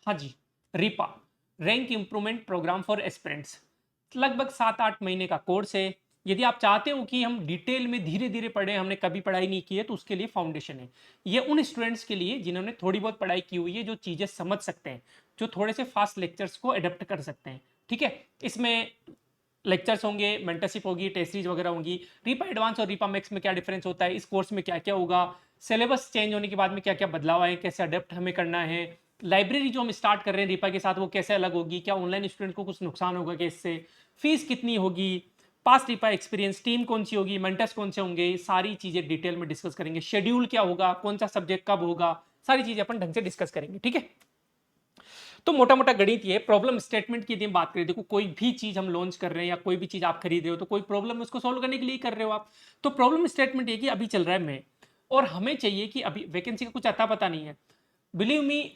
हाँ जी, रीपा rank improvement programme for aspirants लगभग 7-8 महीने का कोर्स है। यदि आप चाहते हो कि हम डिटेल में धीरे-धीरे पढ़ें, हमने कभी पढ़ाई नहीं की है, तो उसके लिए फाउंडेशन है। ये उन स्टूडेंट्स के लिए जिन्होंने थोड़ी बहुत पढ़ाई की हुई है, जो चीज़ें समझ सकते हैं, जो थोड़े से फास्ट लेक्चर्स को अडॉप्ट कर सकते हैं, ठीक है? इसमें लेक्चर्स होंगे, मेंटरशिप होगी, टेस्ट सीरीज वगैरह होंगी। रीपा एडवांस और रीपा मैक्स में क्या डिफरेंस होता है, इस कोर्स में क्या-क्या होगा, सिलेबस चेंज होने के बाद में क्या-क्या बदलाव आए, कैसे अडॉप्ट हमें करना है, लाइब्रेरी जो हम स्टार्ट कर रहे हैं रीपा के साथ वो कैसे अलग होगी, क्या ऑनलाइन स्टूडेंट को कुछ नुकसान होगा क्या इससे, फीस कितनी होगी, पास्ट रीपा एक्सपीरियंस, टीम कौन सी होगी, मेंटर्स कौन से होंगे, सारी चीजें डिटेल में डिस्कस करेंगे। शेड्यूल क्या होगा, कौन सा सब्जेक्ट कब होगा, सारी चीजें अपन ढंग से डिस्कस करेंगे, ठीक है? तो मोटा मोटा गणित ये प्रॉब्लम स्टेटमेंट की यदि हम बात करें, देखो कोई भी चीज हम लॉन्च कर रहे हैं या कोई भी चीज आप खरीद रहे हो तो कोई प्रॉब्लम है उसको सोल्व करने के लिए कर रहे हो आप। तो प्रॉब्लम स्टेटमेंट ये कि अभी चल रहा है मई और हमें चाहिए कि अभी वैकेंसी का कुछ अता पता नहीं है। बिलीव मी,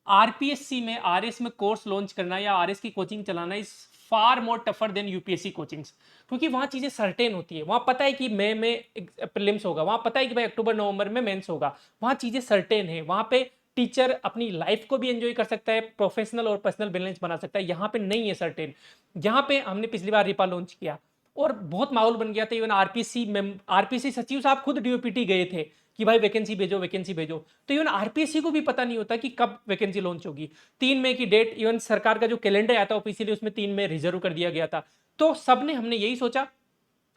आरपीएससी में आरएस में कोर्स लॉन्च करना या आरएस की कोचिंग चलाना is far more tougher than UPSC coachings, क्योंकि वहां चीजें सर्टेन होती है। वहां पता है कि मई में प्रीलिम्स होगा, वहां पता है कि भाई अक्टूबर नवंबर में मेंस होगा, वहां चीजें सर्टेन है। वहां पे टीचर अपनी लाइफ को भी एंजॉय कर सकता है, प्रोफेशनल और पर्सनल बैलेंस बना सकता है। यहाँ पे नहीं है सर्टेन। यहाँ पे हमने पिछली बार रिपा लॉन्च किया और बहुत माहौल बन गया था। इवन आरपीसी सचिव साहब खुद डीओपीटी गए थे कि भाई वैकेंसी भेजो वैकेंसी भेजो। तो इवन आरपीएससी को भी पता नहीं होता कि कब वैकेंसी लॉन्च होगी। 3 मई की डेट, इवन सरकार का जो कैलेंडर आया था ऑफिशियली उसमें 3 मई रिजर्व कर दिया गया था। तो सबने हमने यही सोचा,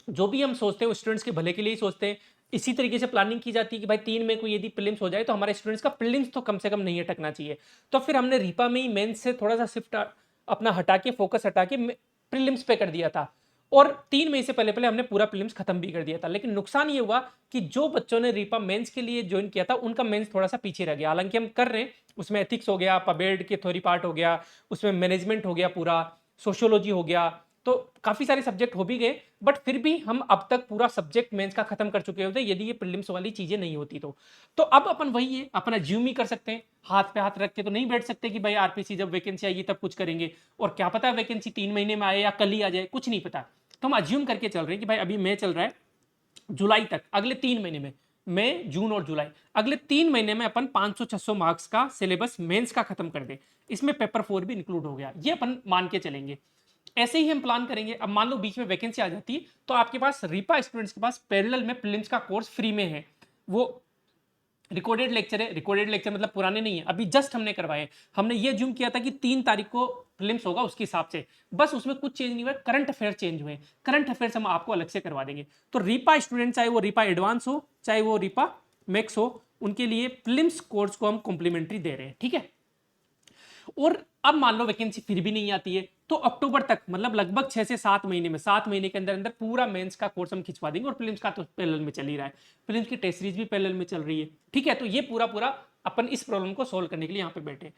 जो भी हम सोचते हैं स्टूडेंट्स के भले के लिए ही सोचते हैं। इसी तरीके से प्लानिंग की जाती है कि भाई 3 मई को यदि प्रीलिम्स हो जाए तो हमारे स्टूडेंट्स का प्रीलिम्स तो कम से कम नहीं अटकना चाहिए। तो फिर हमने रीपा में ही मेंस से थोड़ा सा शिफ्ट अपना हटा के, फोकस हटा के प्रीलिम्स पे कर दिया था। और 3 मई से पहले पहले हमने पूरा प्रीलिम्स खत्म भी कर दिया था। लेकिन नुकसान ये हुआ कि जो बच्चों ने रीपा मेंस के लिए ज्वाइन किया था उनका मेंस थोड़ा सा पीछे रह गया। हालांकि हम कर रहे हैं, उसमें एथिक्स हो गया, पबेड के थ्योरी पार्ट हो गया, उसमें मैनेजमेंट हो गया, पूरा सोशियोलॉजी हो गया, तो काफी सारे सब्जेक्ट हो भी गए। बट फिर भी हम अब तक पूरा सब्जेक्ट मेंस का खत्म कर चुके होते यदि ये प्रीलिम्स वाली चीजें नहीं होती तो अब अपन वही है, अपन अज्यूम ही कर सकते हैं। हाथ पे हाथ रख के तो नहीं बैठ सकते कि भाई आरपीसी जब वैकेंसी आएगी तब कुछ करेंगे। और क्या पता वैकेंसी 3 महीने में आए या कल ही आ जाए, कुछ नहीं पता। तो हम अज्यूम करके चल रहे हैं कि भाई अभी मई चल रहा है, जुलाई तक, अगले 3 महीने में, मई जून और जुलाई, अगले 3 महीने में अपन 500-600 मार्क्स का सिलेबस मेंस का खत्म कर दे। इसमें पेपर 4 भी इंक्लूड हो गया, ये अपन मान के चलेंगे। ऐसे ही हम प्लान करेंगे। अब मान लो बीच में वैकेंसी आ जाती है तो आपके पास रीपा स्टूडेंट्स के पास पैरेलल में प्रीलिम्स का कोर्स फ्री में है। वो रिकॉर्डेड लेक्चर है, रिकॉर्डेड लेक्चर मतलब पुराने नहीं है, अभी जस्ट हमने करवाए। हमने ये जूम किया था कि 3 तारीख को प्रीलिम्स होगा, उसके हिसाब से बस उसमें कुछ चेंज नहीं हुआ, करंट अफेयर चेंज हुए। करंट अफेयर्स हम आपको अलग से करवा देंगे। तो रीपा स्टूडेंट चाहे वो रीपा एडवांस हो चाहे वो रीपा मैक्स हो, उनके लिए प्रीलिम्स कोर्स को हम कॉम्प्लीमेंट्री दे रहे हैं, ठीक है? और अब मान लो वैकेंसी फिर भी नहीं आती है तो अक्टूबर तक, मतलब लगभग 6 से 7 महीने में, 7 महीने के अंदर अंदर पूरा मेंस का कोर्स हम खिंचवा देंगे। और प्रीलिम्स का तो पैरेलल में चल ही रहा है, प्रीलिम्स की टेस्ट सीरीज भी पैरेलल में चल रही है, ठीक है? तो ये पूरा पूरा अपन इस प्रॉब्लम को सोल्व करने के लिए यहाँ पे बैठे।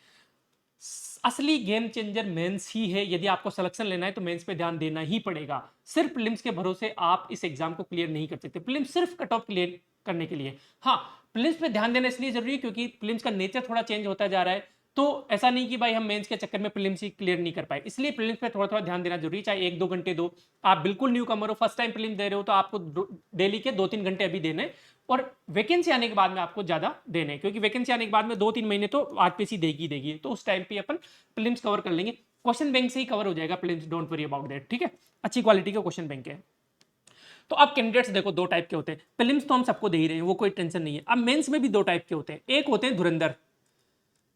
असली गेम चेंजर मेंस ही है। यदि आपको सिलेक्शन लेना है तो मेंस पे ध्यान देना ही पड़ेगा। सिर्फ प्रीलिम्स के भरोसे आप इस एग्जाम को क्लियर नहीं कर सकते। प्रीलिम्स सिर्फ कट ऑफ क्लियर करने के लिए। हाँ, प्रीलिम्स पे ध्यान देना इसलिए जरूरी है क्योंकि प्रीलिम्स का नेचर थोड़ा चेंज होता जा रहा है। तो ऐसा नहीं कि भाई हम मेंस के चक्कर में प्रीलिम्स ही क्लियर नहीं कर पाए, इसलिए प्रीलिम्स पे थोड़ा थोड़ा ध्यान देना जरूरी है। चाहे 1-2 घंटे दो। आप बिल्कुल न्यू कमर हो, फर्स्ट टाइम प्रीलिम्स दे रहे हो, तो आपको डेली के 2-3 घंटे अभी देने। और वैकेंसी आने के बाद में आपको ज्यादा देने, क्योंकि वैकेंसी आने के बाद में 2-3 महीने तो आरपीसी देगी देगी, तो उस टाइम पे अपन प्रीलिम्स कवर कर लेंगे। क्वेश्चन बैंक से ही कवर हो जाएगा prelims, don't worry about that, ठीक है? अच्छी क्वालिटी का क्वेश्चन बैंक है। तो अब कैंडिडेट्स देखो 2 टाइप के होते हैं। प्रीलिम्स तो हम सबको दे ही रहे हैं, वो कोई टेंशन नहीं है। अब मेंस में भी 2 टाइप के होते हैं। एक होते हैं धुरंधर।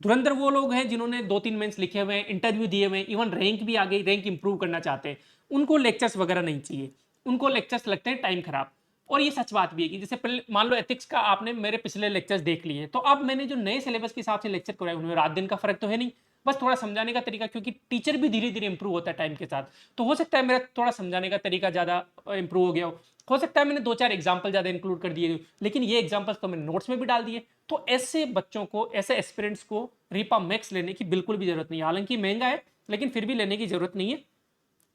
धुरंधर वो लोग हैं जिन्होंने 2-3 मेंस लिखे हुए हैं, इंटरव्यू दिए हुए हैं, इवन रैंक भी आ गई, रैंक इंप्रूव करना चाहते हैं। उनको लेक्चर्स वगैरह नहीं चाहिए, उनको लेक्चर्स लगते हैं टाइम खराब। और ये सच बात भी है कि जैसे मान लो एथिक्स का आपने मेरे पिछले लेक्चर्स देख लिए, तो अब मैंने जो नए सिलेबस के हिसाब से लेक्चर करवाए उनमें रात दिन का फर्क तो है नहीं, बस थोड़ा समझाने का तरीका, क्योंकि टीचर भी धीरे धीरे इंप्रूव होता है टाइम के साथ। तो हो सकता है मेरा थोड़ा समझाने का तरीका ज्यादा इंप्रूव हो गया हो सकता है मैंने 2-4 एग्जाम्पल ज्यादा इंक्लूड कर दिए, लेकिन ये एग्जाम्पल्स तो मैंने नोट्स में भी डाल दिए। तो ऐसे बच्चों को, ऐसे एस्पिरेंट्स को रीपा मैक्स लेने की बिल्कुल भी जरूरत नहीं है। हालांकि महंगा है लेकिन फिर भी लेने की जरूरत नहीं है।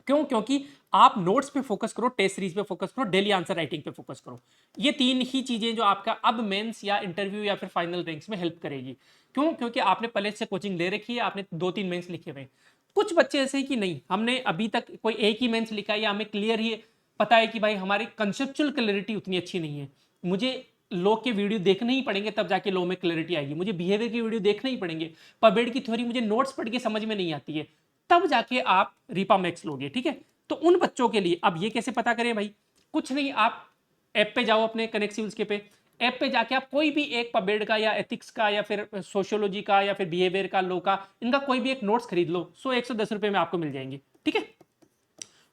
क्यों? क्योंकि आप नोट्स पे फोकस करो, टेस्ट सीरीज पे फोकस करो, डेली आंसर राइटिंग पे फोकस करो। ये 3 ही चीजें जो आपका अब मेंस या इंटरव्यू या फिर फाइनल रैंक्स में हेल्प करेगी। क्यों? क्योंकि आपने पहले से कोचिंग ले रखी है, आपने 2-3 मेंस लिखे हुए हैं। कुछ बच्चे ऐसे ही कि नहीं, हमने अभी तक कोई एक ही मेंस लिखा है या हमें क्लियर ही पता है कि भाई हमारी कंसेप्चुअल क्लैरिटी उतनी अच्छी नहीं है, मुझे लॉ के वीडियो देखने ही पड़ेंगे, तब जाके लॉ में क्लैरिटी आएगी। मुझे बिहेवियर की वीडियो देखने ही पड़ेंगे। पबेड की थ्योरी मुझे नोट्स पढ़ के समझ में नहीं आती है, तब जाके आप रीपा मैक्स लोगे, ठीक है। तो उन बच्चों के लिए अब ये कैसे पता करें भाई, कुछ नहीं, आप ऐप पे जाओ, अपने कनेक्सिवल्स के पे, ऐप पे जाके आप कोई भी एक पबेड का या एथिक्स का या फिर सोशियोलॉजी का या फिर बिहेवियर का, लॉ का, इनका कोई भी एक नोट्स खरीद लो, 100-110 रुपए में आपको मिल जाएंगे, ठीक है।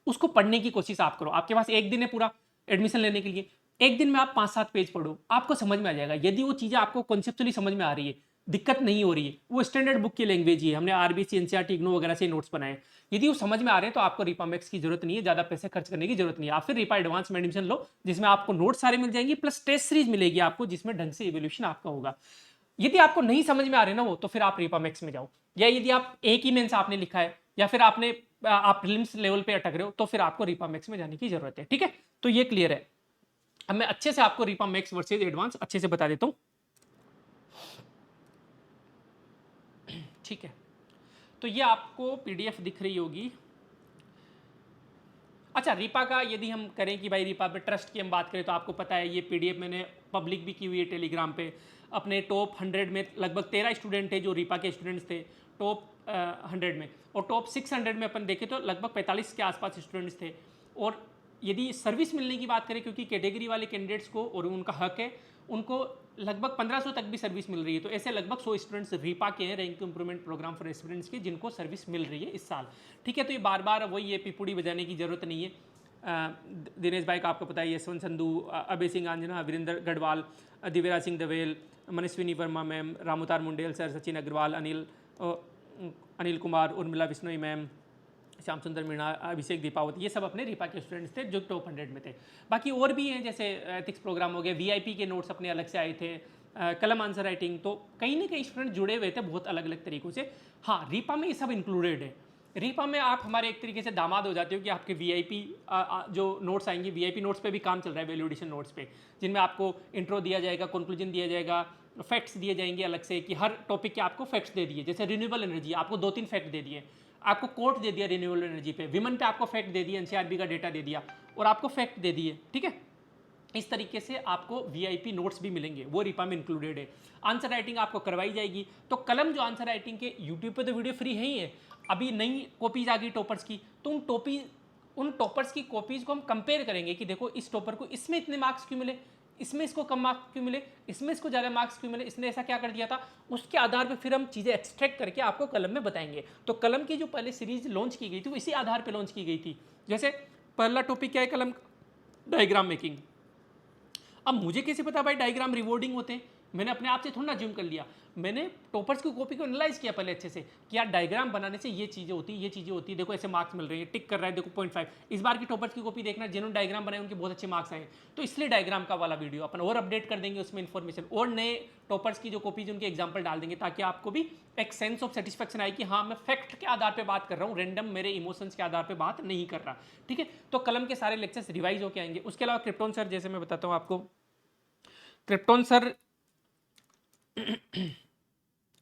उसको पढ़ने की कोशिश आप करो। आपके पास एक दिन है पूरा एडमिशन लेने के लिए, एक दिन में आप 5-7 पेज पढ़ो, आपको समझ में आ जाएगा। यदि वो चीज़ें आपको कॉन्सेप्चुअली समझ में आ रही है, दिक्कत नहीं हो रही है, वो स्टैंडर्ड बुक की लैंग्वेज ही है, हमने आरबीसी, एनसीईआरटी, इग्नू वगैरह से नोट्स बनाए, यदि वो समझ में आ रहे हैं तो आपको रीपा मैक्स की जरूरत नहीं है, ज़्यादा पैसे खर्च करने की जरूरत नहीं है। आप फिर रीपा एडवांस में एडमिशन लो, जिसमें आपको नोट्स सारे मिल जाएंगे, प्लस टेस्ट सीरीज मिलेगी आपको, जिसमें ढंग से इवोल्यूशन आपका होगा। यदि आपको नहीं समझ में आ रहे ना वो, तो फिर आप रीपा मैक्स में जाओ। या यदि आप एक ही मेंस आपने लिखा है या फिर आप प्रीलिम्स लेवल पे अटक रहे हो, तो फिर आपको रीपा मैक्स में जाने की जरूरत है, ठीक है। तो ये क्लियर है। अब मैं अच्छे से आपको रीपा मैक्स वर्सेज एडवांस अच्छे से बता देता हूं, ठीक है। तो ये आपको पीडीएफ दिख रही होगी। अच्छा, रीपा का यदि हम करें कि भाई रीपा पे ट्रस्ट की हम बात करें, तो आपको पता है ये पीडीएफ मैंने पब्लिक भी की हुई है टेलीग्राम पे। अपने टॉप 100 में लगभग 13 स्टूडेंट थे जो रीपा के स्टूडेंट्स थे टॉप 100 में, और टॉप 600 में अपन देखें तो लगभग 45 के आसपास स्टूडेंट्स थे। और यदि सर्विस मिलने की बात करें, क्योंकि कैटेगरी वाले कैंडिडेट्स को और उनका हक है, उनको लगभग 1500 तक भी सर्विस मिल रही है। तो ऐसे लगभग 100 स्टूडेंट्स रीपा के हैं, rank improvement programme for aspirants के, जिनको सर्विस मिल रही है इस साल, ठीक है। तो ये बार बार वही है, पिपुड़ी बजाने की जरूरत नहीं है। दिनेश भाई का आपको पता है, Yashwant Sandhu, Abhay Singh Anjana, Virendra Gadhwal, Divyaraj Singh Dawel, Manaswini Verma ma'am, Ramotar Mundel sir, Sachin Agarwal, Anil Kumar, Urmila Bishnoi ma'am, Shyam Sundar Meena, अभिषेक दीपावत, ये सब अपने रीपा के स्टूडेंट्स थे जो टॉप 100 में थे। बाकी और भी हैं, जैसे एथिक्स प्रोग्राम हो गया, वीआईपी के नोट्स अपने अलग से आए थे, कलम आंसर राइटिंग। तो कहीं ना कहीं स्टूडेंट जुड़े हुए थे बहुत अलग अलग तरीकों से। हाँ, रीपा में ये सब इंक्लूडेड है। रीपा में आप हमारे एक तरीके से दामाद हो जाते हो कि आपके वीआईपी जो नोट्स आएंगे, वीआईपी नोट्स पे भी काम चल रहा है, वैल्यू एडिशन नोट्स पे, जिनमें आपको इंट्रो दिया जाएगा, कंक्लूजन दिया जाएगा, फैक्ट्स दिए जाएंगे अलग से, कि हर टॉपिक के आपको फैक्ट्स दे दिए। जैसे रिन्यूएबल एनर्जी, आपको 2-3 फैक्ट दे दिए, आपको कोट दे दिया रिन्यूएबल एनर्जी पे, विमन पे आपको फैक्ट दे दिया, एनसीआरबी का डेटा दे दिया और आपको फैक्ट दे दिए, ठीक है। इस तरीके से आपको वीआईपी नोट्स भी मिलेंगे, वो रीपा में इंक्लूडेड है। आंसर राइटिंग आपको करवाई जाएगी। तो कलम जो आंसर राइटिंग के यूट्यूब पे तो वीडियो फ्री है ही है, अभी नई कॉपीज आ गई टॉपर्स की, तो उन टॉपर्स की कॉपीज को हम कंपेयर करेंगे कि देखो इस टॉपर को इसमें इतने मार्क्स क्यों मिले, इसमें इसको कम मार्क्स क्यों मिले, इसमें इसको ज़्यादा मार्क्स क्यों मिले, इसने ऐसा क्या कर दिया था। उसके आधार पर फिर हम चीज़ें एक्सट्रैक्ट करके आपको कलम में बताएंगे। तो कलम की जो पहले सीरीज लॉन्च की गई थी वो इसी आधार पर लॉन्च की गई थी। जैसे पहला टॉपिक क्या है कलम, डायग्राम मेकिंग। अब मुझे कैसे पता भाई डायग्राम रिवॉर्डिंग होते हैं, मैंने अपने आप से थोड़ा ना ज्यूम कर लिया, मैंने टॉपर्स की कॉपी को एनालाइज किया पहले अच्छे से कि यार डायग्राम बनाने से ये चीज़ें होती है, ये चीज़ें होती है, देखो ऐसे मार्क्स मिल रहे हैं, टिक कर रहा है, देखो 0.5। इस बार की टॉपर्स की कॉपी देखना, जिन्होंने डायग्राम बनाए उनके बहुत अच्छे मार्क्स आए, तो इसलिए डायग्राम का वाला वीडियो अपन और अपडेट कर देंगे उसमें इन्फॉर्मेशन, और नए टॉपर्स की जो कॉपीज उनके एग्जाम्पल डाल देंगे, ताकि आपको भी एक सेंस ऑफ सेटिस्फैक्शन आए कि हाँ मैं फैक्ट के आधार पर बात कर रहा हूँ, रेंडम मेरे इमोशंस के आधार पर बात नहीं कर रहा, ठीक है। तो कलम के सारे लेक्चर्स रिवाइज होकर आएंगे। उसके अलावा क्रिप्टोन सर, जैसे मैं बताता हूँ आपको, क्रिप्टोन सर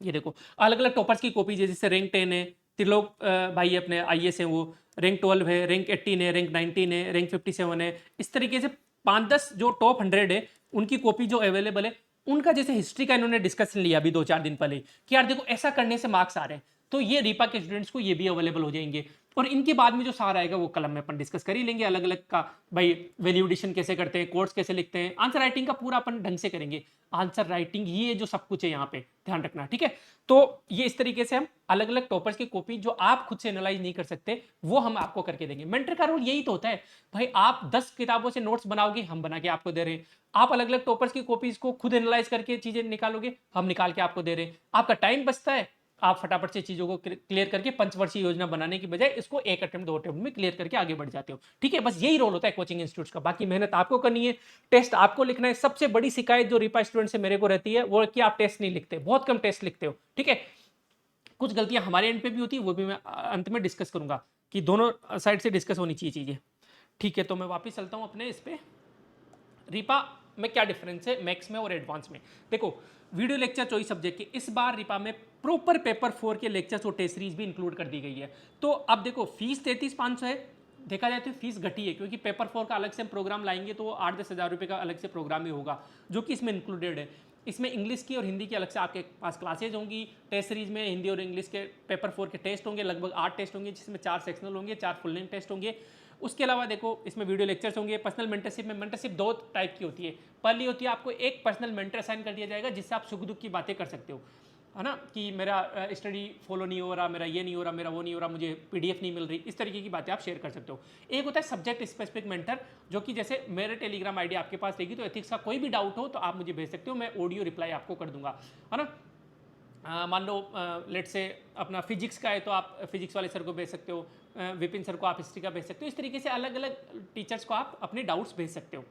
ये देखो अलग अलग टॉपर्स की कॉपीज है, जैसे रैंक 10 है, त्रिलोक भाई अपने आईएएस हैं, वो रैंक 12 है, रैंक 18 है, रैंक 19 है, रैंक 57 है। इस तरीके से 5-10 जो टॉप 100 है उनकी कॉपी जो अवेलेबल है, उनका जैसे हिस्ट्री का इन्होंने डिस्कशन लिया अभी 2-4 दिन पहले कि यार देखो ऐसा करने से मार्क्स आ रहे हैं, तो ये रीपा के स्टूडेंट्स को ये भी अवेलेबल हो जाएंगे। और इनके बाद में जो सारा आएगा वो कलम में अपन डिस्कस कर ही लेंगे अलग अलग का, भाई वैल्यू एडिशन कैसे करते हैं, कोड्स कैसे लिखते हैं, आंसर राइटिंग का पूरा अपन ढंग से करेंगे। आंसर राइटिंग ही है जो सब कुछ है यहाँ पे, ध्यान रखना, ठीक है। तो ये इस तरीके से हम अलग अलग टॉपर्स की कॉपी जो आप खुद से एनालाइज नहीं कर सकते वो हम आपको करके देंगे। मेंटर का रोल यही तो होता है भाई, आप 10 किताबों से नोट्स बनाओगे, हम बना के आपको दे रहे हैं। आप अलग अलग टॉपर्स की कॉपीज को खुद एनालाइज करके चीजें निकालोगे, हम निकाल के आपको दे रहे हैं। आपका टाइम बचता है, आप फटाफट से चीजों को क्लियर करके पंचवर्षीय योजना बनाने की बजाय इसको एक अटेम्प्ट 2 अटेम्प्ट में क्लियर करके आगे बढ़ जाते हो, ठीक है। बस यही रोल होता है कोचिंग इंस्टीट्यूट का। बाकी मेहनत आपको करनी है, टेस्ट आपको लिखना है। सबसे बड़ी शिकायत जो रीपा स्टूडेंट से मेरे को रहती है वो कि आप टेस्ट नहीं लिखते, बहुत कम टेस्ट लिखते हो, ठीक है। कुछ गलतियां हमारे एंड पे भी होती है, वो भी मैं अंत में डिस्कस करूंगा कि दोनों साइड से डिस्कस होनी चाहिए चीजें, ठीक है। तो मैं वापिस चलता हूं अपने इस पे, रीपा में क्या डिफरेंस है मैक्स में और एडवांस में। देखो वीडियो लेक्चर चॉइस सब्जेक्ट के इस बार रीपा में प्रॉपर पेपर 4 के लेक्चर्स और टेस्ट सीरीज भी इंक्लूड कर दी गई है। तो अब देखो फीस 33,500 है, देखा जाए तो फीस घटी है, क्योंकि पेपर 4 का अलग से हम प्रोग्राम लाएंगे तो वो 8-10 हज़ार रुपये का अलग से प्रोग्राम ही होगा, जो कि इसमें इंक्लूडेड है। इसमें इंग्लिश की और हिंदी की अलग से आपके पास क्लासेज होंगी। टेस्ट सीरीज में हिंदी और इंग्लिश के पेपर 4 के टेस्ट होंगे, लगभग 8 टेस्ट होंगे, जिसमें 4 सेक्शनल होंगे, 4 फुल लेंथ टेस्ट होंगे। उसके अलावा देखो इसमें वीडियो लेक्चर्स होंगे। पर्सनल मेंटरशिप में मेंटरशिप 2 टाइप की होती है। पहली होती है आपको एक पर्सनल मेंटर असाइन कर दिया जाएगा, जिससे आप सुख दुख की बातें कर सकते हो, है ना, कि मेरा स्टडी फॉलो नहीं हो रहा, मेरा ये नहीं हो रहा, मेरा वो नहीं हो रहा, मुझे पीडीएफ नहीं मिल रही, इस तरीके की बातें आप शेयर कर सकते हो। एक होता है सब्जेक्ट स्पेसिफिक मेंटर, जो कि जैसे मेरे टेलीग्राम आईडी आपके पास रहेगी, तो एथिक्स का कोई भी डाउट हो तो आप मुझे भेज सकते हो, मैं ऑडियो रिप्लाई आपको कर दूंगा, है ना। मान लो लेट से अपना फिजिक्स का है तो आप फिजिक्स वाले सर को भेज सकते हो, विपिन सर को आप हिस्ट्री का भेज सकते हो। इस तरीके से अलग अलग टीचर्स को आप अपने डाउट्स भेज सकते हो।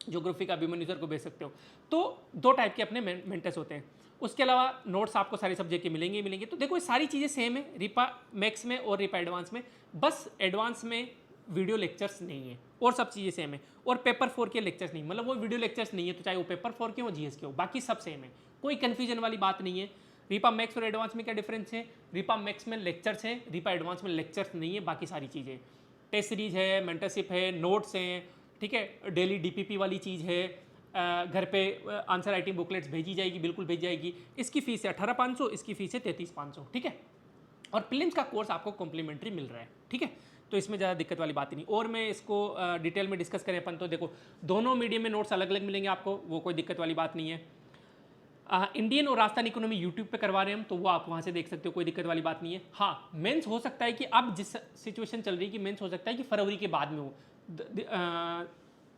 ज्योग्राफी का अभिमन्यु सर को भेज सकते हो। तो 2 टाइप के अपने मेंटर्स होते हैं। उसके अलावा नोट्स आपको सारे सब्जेक्ट के मिलेंगे ही मिलेंगे। तो देखो ये सारी चीज़ें सेम है रिपा मैक्स में और रिपा एडवांस में, बस एडवांस में वीडियो लेक्चर्स नहीं है और सब चीज़ें सेम है। और पेपर 4 के लेक्चर्स नहीं, मतलब वो वीडियो लेक्चर्स नहीं है, तो चाहे वो पेपर 4 के हो जीएस के हो, बाकी सब सेम है, कोई कन्फ्यूजन वाली बात नहीं है। रिपा मैक्स और एडवांस में क्या डिफरेंस है? रिपा मैक्स में लेक्चर्स है, रिपा एडवांस में लेक्चर्स नहीं है, बाकी सारी चीज़ें। टेस्ट सीरीज है, मेंटरशिप है, नोट्स हैं, ठीक है, डेली डीपीपी वाली चीज़ है, घर पे आंसर राइटिंग बुकलेट्स भेजी जाएगी, बिल्कुल भेजी जाएगी। इसकी फीस है 18,500, इसकी फीस है 33,500, ठीक है। और प्रीलिम्स का कोर्स आपको कॉम्प्लीमेंट्री मिल रहा है, ठीक है। तो इसमें ज़्यादा दिक्कत वाली बात ही नहीं। और मैं इसको डिटेल में डिस्कस करें अपन तो देखो दोनों मीडियम में नोट्स अलग अलग मिलेंगे आपको, वो कोई दिक्कत वाली बात नहीं है। इंडियन और राजस्थान इकोनॉमी यूट्यूब पे करवा रहे हैं हम, तो वो आप वहाँ से देख सकते हो, कोई दिक्कत वाली बात नहीं है। हाँ, मेंस हो सकता है कि अब जिस सिचुएशन चल रही है कि मेंस हो सकता है कि फरवरी के बाद में हो,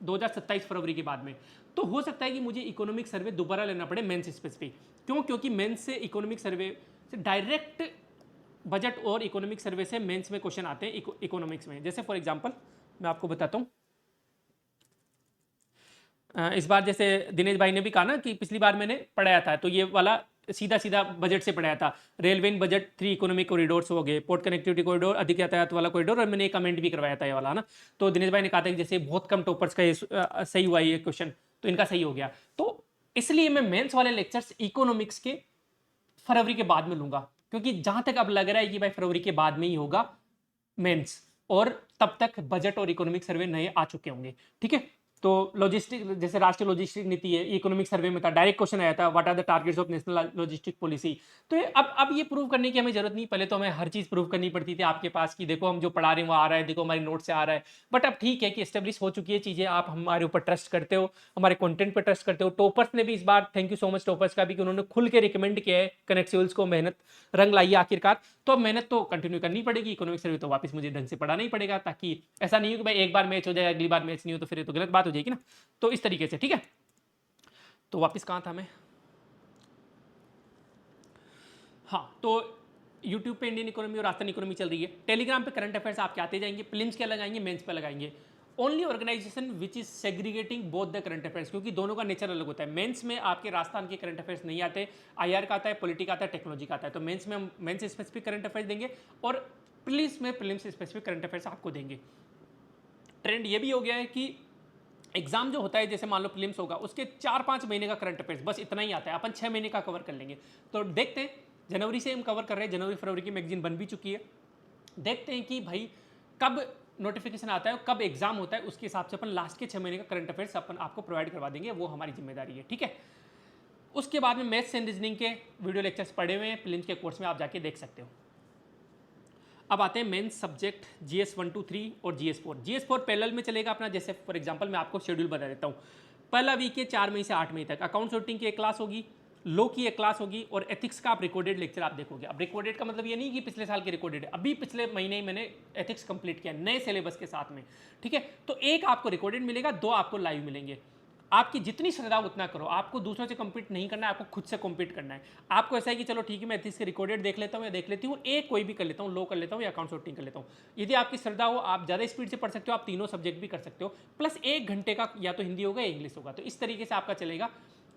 2027 फरवरी के बाद में, तो हो सकता है कि मुझे इकोनॉमिक सर्वे दोबारा लेना पड़े मेंस स्पेसिफिक। क्यों? क्योंकि मेंस से इकोनॉमिक सर्वे से डायरेक्ट बजट और इकोनॉमिक सर्वे से मेंस में क्वेश्चन आते हैं इकोनॉमिक्स में। जैसे फॉर एग्जांपल मैं आपको बताता हूँ, इस बार जैसे दिनेश भाई ने भी कहा ना कि पिछली बार मैंने पढ़ाया था, तो ये वाला सीधा सीधा बजट से पढ़ाया था। रेलवे इन बजट 3 इकोनॉमिक कॉरिडोर्स हो गए, पोर्ट कनेक्टिविटी कॉरिडोर, अधिक यातायात वाला कॉरिडोर, और मैंने एक कमेंट भी करवाया था ये वाला ना। तो दिनेश भाई ने कहा था कि जैसे बहुत कम टॉपर्स का ये सही हुआ ये क्वेश्चन, तो इनका सही हो गया। तो इसलिए मैं मेंस वाले लेक्चर्स इकोनॉमिक्स के फरवरी के बाद में लूंगा, क्योंकि जहां तक अब लग रहा है कि भाई फरवरी के बाद में ही होगा मेंस, और तब तक बजट और इकोनॉमिक सर्वे नए आ चुके होंगे, ठीक है। तो लॉजिस्टिक, जैसे राष्ट्रीय लॉजिस्टिक नीति है, इकोनॉमिक सर्वे में था, डायरेक्ट क्वेश्चन आया था, what are the targets of national logistic policy. तो अब ये प्रूव करने की हमें जरूरत नहीं, पहले तो हमें हर चीज प्रूव करनी पड़ती थी आपके पास कि देखो हम जो पढ़ा रहे हैं वो आ रहा है, देखो हमारी नोट से आ रहा है। बट अब ठीक है कि एस्टेब्लिश हो चुकी है चीजें, आप हमारे ऊपर ट्रस्ट करते हो, हमारे कंटेंट पर ट्रस्ट करते हो। टॉपर्स ने भी इस बार thank you so much toppers का भी, कि उन्होंने खुल के रिकमेंड किया है कनेक्ट को, मेहनत रंग लाई है आखिरकार। तो अब मेहनत तो कंटिन्यू करनी पड़ेगी, इकोनॉमिक सर्वे तो वापस मुझे ढंग से पढ़ाना ही पड़ेगा, ताकि ऐसा नहीं हो कि भाई एक बार मैच हो जाए अगली बार मैच नहीं हो, तो फिर ये तो गलत बात हो जाएगी ना। तो इस तरीके से, ठीक है। तो वापस कहाँ था मैं? हाँ, तो यूट्यूब पे इंडियन इकोनॉमी और राजस्थान इकोनॉमी चल रही है, टेलीग्राम पे करंट अफेयर्स आपके आते जाएंगे, प्रीलिम्स के लगाएंगे, मेंस पे लगाएंगे। Only organisation which is segregating both the current affairs, क्योंकि दोनों का नेचर अलग होता है। मेंस में आपके राजस्थान के करंट अफेयर्स नहीं आते, आईआर का आता है, पॉलिटी का आता है, टेक्नोलॉजी का आता है। तो मेंस में हम मेंस स्पेसिफिक करंट अफेयर्स देंगे, और प्रीलिम्स में प्रीलिम्स स्पेसिफिक करंट अफेयर्स आपको देंगे। ट्रेंड ये भी हो गया है कि एग्जाम जो होता है, जैसे मान लो प्रीलिम्स होगा, उसके 4-5 महीने का करंट अफेयर्स बस इतना ही आता है, अपन 6 महीने का कवर कर लेंगे। तो देखते हैं, जनवरी से हम कवर कर रहे हैं, जनवरी फरवरी की मैगजीन बन भी चुकी है। देखते हैं कि भाई कब नोटिफिकेशन आता है, कब एग्जाम होता है, उसके हिसाब से अपन लास्ट के 6 महीने का करंट अफेयर्स अपन आपको प्रोवाइड करवा देंगे, वो हमारी जिम्मेदारी है, ठीक है। उसके बाद में मैथ्स एंड रीजनिंग के वीडियो लेक्चर्स पढ़े हुए हैं, प्रीलिम्स के कोर्स में आप जाके देख सकते हो। अब आते हैं मेंस सब्जेक्ट GS 1, 2, 3 और GS 4। GS 4 पैरेलल में चलेगा अपना। जैसे फॉर एग्जांपल मैं आपको शेड्यूल बता देता हूँ। पहला वीक है 4 मई से 8 मई तक, अकाउंट्स ऑडिटिंग की एक क्लास होगी, लॉ की एक क्लास होगी, और एथिक्स का आप रिकॉर्डेड लेक्चर आप देखोगे। अब रिकॉर्डेड का मतलब ये नहीं कि पिछले साल के रिकॉर्डेड है, अभी पिछले महीने ही मैंने एथिक्स कंप्लीट किया नए सिलेबस के साथ में, ठीक है। तो एक आपको रिकॉर्डेड मिलेगा, 2 आपको लाइव मिलेंगे। आपकी जितनी श्रद्धा उतना करो, आपको दूसरों से कम्पीट नहीं करना है, आपको खुद से कम्पीट करना है। आपको ऐसा है कि चलो ठीक है मैं एथिक्स के रिकॉर्डेड देख लेता हूँ या देख लेती हूँ, एक कोई भी कर लेता हूँ, लॉ कर लेता हूँ या अकाउंट्स ऑडिटिंग कर लेता हूँ। यदि आपकी श्रद्धा हो, आप ज़्यादा स्पीड से पढ़ सकते हो, आप तीनों सब्जेक्ट भी कर सकते हो, प्लस 1 घंटे का या तो हिंदी होगा या इंग्लिश होगा। तो इस तरीके से आपका चलेगा।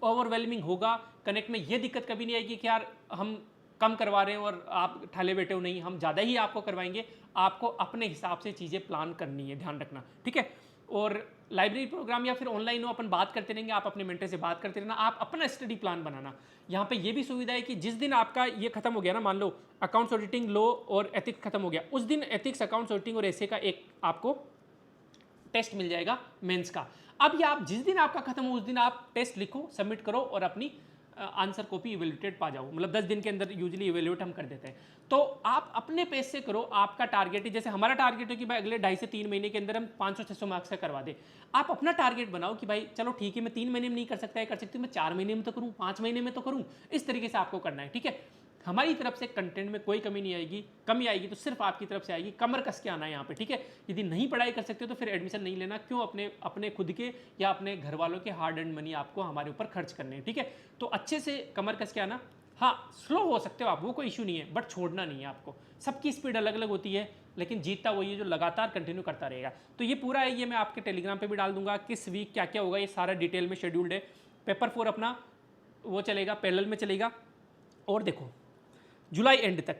ओवरवेलमिंग होगा कनेक्ट में, ये दिक्कत कभी नहीं आएगी कि यार हम कम करवा रहे हैं और आप ठाले बैठे हो, नहीं, हम ज़्यादा ही आपको करवाएंगे। आपको अपने हिसाब से चीज़ें प्लान करनी है, ध्यान रखना, ठीक है। और लाइब्रेरी प्रोग्राम या फिर ऑनलाइन हो, अपन बात करते रहेंगे, आप अपने मेंटर से बात करते रहना, आप अपना स्टडी प्लान बनाना। यहाँ पे ये भी सुविधा है कि जिस दिन आपका ये खत्म हो गया ना, मान लो अकाउंट्स ऑडिटिंग, लॉ और एथिक्स खत्म हो गया, उस दिन एथिक्स, अकाउंट्स ऑडिटिंग और ऐसे का एक आपको टेस्ट मिल जाएगा मेंस का। अब ये आप जिस दिन आपका खत्म हो उस दिन आप टेस्ट लिखो, सबमिट करो और अपनी आंसर कॉपी इवेल्युएटेड पा जाओ। मतलब 10 दिन के अंदर यूजुअली इवेल्युएट हम कर देते हैं। तो आप अपने पेज से करो, आपका टारगेट है, जैसे हमारा टारगेट है कि भाई अगले 2.5 से 3 महीने के अंदर हम 500-600 मार्क्स का करवा दे। आप अपना टारगेट बनाओ कि भाई चलो ठीक है, मैं 3 महीने में नहीं कर सकता है, कर सकती हूँ मैं 4 महीने में तो करूँ, 5 महीने में तो करूँ। इस तरीके से आपको करना है, ठीक है। हमारी तरफ से कंटेंट में कोई कमी नहीं आएगी, कमी आएगी तो सिर्फ आपकी तरफ से आएगी। कमर कस के आना है यहाँ पे, ठीक है। यदि नहीं पढ़ाई कर सकते हो तो फिर एडमिशन नहीं लेना। क्यों अपने अपने खुद के या अपने घर वालों के हार्ड एंड मनी आपको हमारे ऊपर खर्च करने हैं, ठीक है। तो अच्छे से कमर कस के आना। हाँ, स्लो हो सकते हो आप, वो कोई इशू नहीं है, बट छोड़ना नहीं है आपको। सबकी स्पीड अलग अलग होती है, लेकिन जीतता वही है जो लगातार कंटिन्यू करता रहेगा। तो ये पूरा है, ये मैं आपके टेलीग्राम पे भी डाल दूंगा, किस वीक क्या क्या होगा, ये सारा डिटेल में शेड्यूल्ड है। पेपर 4 अपना वो चलेगा, पैरेलल में चलेगा। और देखो जुलाई एंड तक,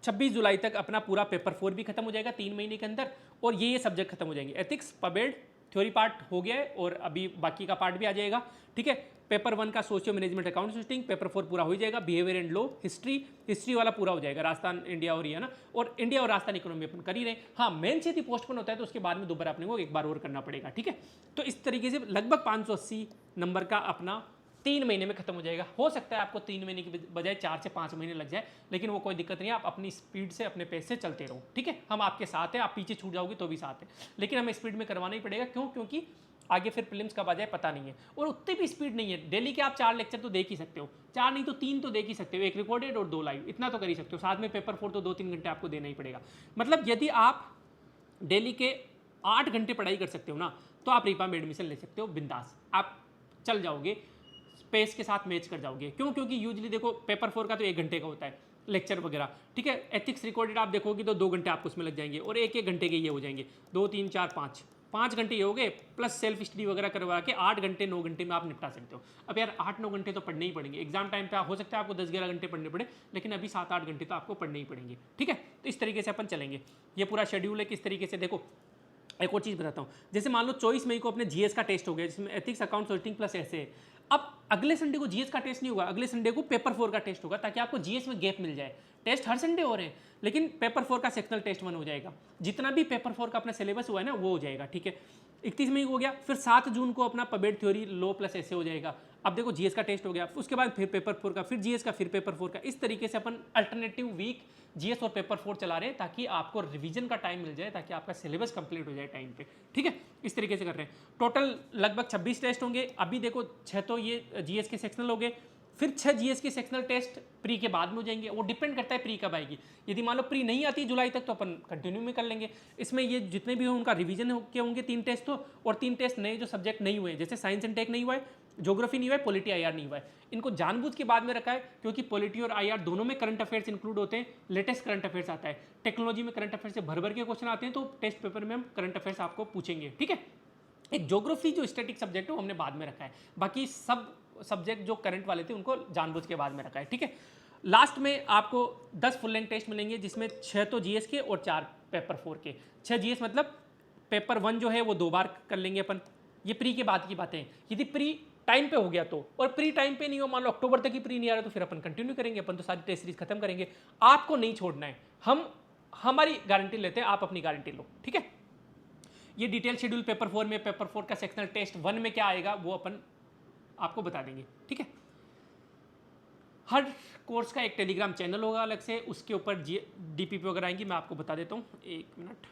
26 जुलाई तक अपना पूरा पेपर 4 भी खत्म हो जाएगा 3 महीने के अंदर, और ये सब्जेक्ट खत्म हो जाएंगे। एथिक्स, पबेड, थ्योरी पार्ट हो गया है और अभी बाकी का पार्ट भी आ जाएगा, ठीक है। पेपर 1 का सोशियो मैनेजमेंट अकाउंट सिस्टिंग, पेपर 4 पूरा हो जाएगा। बिहेवियर एंड लॉ, हिस्ट्री वाला पूरा हो जाएगा। राजस्थान इंडिया और ये ना, और इंडिया और राजस्थान इकोनॉमी अपन कर ही रहे। हाँ, मेन से यदि पोस्टपोन होता है तो उसके बाद में दोबारा अपने को एक बार और करना पड़ेगा, ठीक है। तो इस तरीके से लगभग 580 नंबर का अपना 3 महीने में खत्म हो जाएगा। हो सकता है आपको 3 महीने की बजाय 4 से 5 महीने लग जाए, लेकिन वो कोई दिक्कत नहीं है। आप अपनी स्पीड से अपने पेस से चलते रहो, ठीक है। हम आपके साथ हैं, आप पीछे छूट जाओगे तो भी साथ है, लेकिन हमें स्पीड में करवाना ही पड़ेगा। क्यों? क्योंकि आगे फिर प्रीलिम्स कब आ जाए पता नहीं है, और उतनी भी स्पीड नहीं है। डेली के आप 4 लेक्चर तो देख ही सकते हो, 4 नहीं तो 3 तो देख ही सकते हो, 1 रिकॉर्डेड और 2 लाइव, इतना तो कर ही सकते हो। साथ में पेपर 4 तो 2-3 घंटे आपको देना ही पड़ेगा। मतलब यदि आप डेली के 8 घंटे पढ़ाई कर सकते हो ना, तो आप रीपा में एडमिशन ले सकते हो बिंदास। आप चल जाओगे, स्पेस के साथ मैच कर जाओगे। क्यों? क्योंकि यूजली देखो पेपर 4 का तो 1 घंटे का होता है लेक्चर वगैरह, ठीक है। एथिक्स रिकॉर्डेड आप देखोगे तो 2 घंटे आपको उसमें लग जाएंगे, और 1-1 घंटे के ये हो जाएंगे, 2, 3, 4, 5 घंटे ये हो गए, प्लस सेल्फ स्टडी वगैरह करवा के 8 घंटे 9 घंटे में आप निपटा सकते हो। अब यार 8-9 घंटे तो पढ़ने ही पड़ेंगे। एग्जाम टाइम पे हो सकता है आपको 10-11 घंटे पढ़ने पड़े, लेकिन अभी 7-8 घंटे तो आपको पढ़ने ही पड़ेंगे, ठीक है। तो इस तरीके से अपन चलेंगे। ये पूरा शेड्यूल है किस तरीके से। देखो एक और चीज़ बताता हूँ, जैसे मान लो 24 मई को अपने जीएस का टेस्ट हो गया, जिसमें एथिक्स, अकाउंट, ऑडिटिंग प्लस ऐसे है। अब अगले संडे को जीएस का टेस्ट नहीं होगा, अगले संडे को पेपर 4 का टेस्ट होगा, ताकि आपको जीएस में गैप मिल जाए। टेस्ट हर संडे हो रहे हैं, लेकिन पेपर 4 का सेक्शनल टेस्ट 1 हो जाएगा। जितना भी पेपर 4 का अपना सिलेबस हुआ है ना, वो हो जाएगा, ठीक है। 31 मई को हो गया, फिर 7 जून को अपना पबेड, थ्योरी, लॉ प्लस ऐसे हो जाएगा। अब देखो जीएस का टेस्ट हो गया, उसके बाद फिर पेपर 4 का, फिर जीएस का, फिर पेपर 4 का। इस तरीके से अपन अल्टरनेटिव वीक जीएस और पेपर 4 चला रहे हैं, ताकि आपको रिवीजन का टाइम मिल जाए, ताकि आपका सिलेबस कंप्लीट हो जाए टाइम पे, ठीक है। इस तरीके से कर रहे हैं। टोटल लगभग 26 टेस्ट होंगे। अभी देखो 6 तो ये जीएस के सेक्शनल हो गए, फिर 6 जीएस के सेक्शनल टेस्ट प्री के बाद में हो जाएंगे। वो डिपेंड करता है प्री कब आएगी। यदि मान लो प्री नहीं आती जुलाई तक, तो अपन कंटिन्यू में कर लेंगे। इसमें ये जितने भी हो उनका रिवीजन के होंगे 3 टेस्ट तो, और 3 टेस्ट नए जो सब्जेक्ट नहीं हुए, जैसे साइंस एंड टेक नहीं हुआ है, ज्योग्राफी नहीं हुआ है, पॉलिटी आईआर नहीं हुआ है। इनको जानबूझ के बाद में रखा है, क्योंकि पॉलिटी और आईआर दोनों में करंट अफेयर्स इंक्लूड होते हैं। लेटेस्ट करंट अफेयर्स आता है, टेक्नोलॉजी में करंट अफेयर्स से भर भर के क्वेश्चन आते हैं, तो टेस्ट पेपर में हम करंट अफेयर्स आपको पूछेंगे, ठीक है। एक ज्योग्राफी जो स्टैटिक सब्जेक्ट है वो हमने बाद में रखा है, बाकी सब सब्जेक्ट जो करंट वाले थे उनको जानबूझ के बाद में रखा है, ठीक है। लास्ट में आपको 10 फुल लेंथ टेस्ट मिलेंगे, जिसमें 6 तो जीएस के और 4 पेपर 4 के। 6 जीएस मतलब पेपर 1 जो है वो 2 बार कर लेंगे अपन। ये प्री के बाद की बातें हैं। यदि प्री टाइम पे हो गया तो, और प्री टाइम पे नहीं हो, मान लो अक्टूबर तक ही प्री नहीं आ रहा, तो फिर अपन कंटिन्यू करेंगे। अपन तो सारी टेस्ट सीरीज खत्म करेंगे। आपको नहीं छोड़ना है, हम हमारी गारंटी लेते हैं, आप अपनी गारंटी लो, ठीक है। ये डिटेल शेड्यूल पेपर 4 में, पेपर 4 का सेक्शनल टेस्ट 1 में क्या आएगा वो अपन आपको बता देंगे, ठीक है। हर कोर्स का एक टेलीग्राम चैनल होगा अलग से, उसके ऊपर डीपीपी वगैरह आएंगी, मैं आपको बता देता हूँ, 1 मिनट।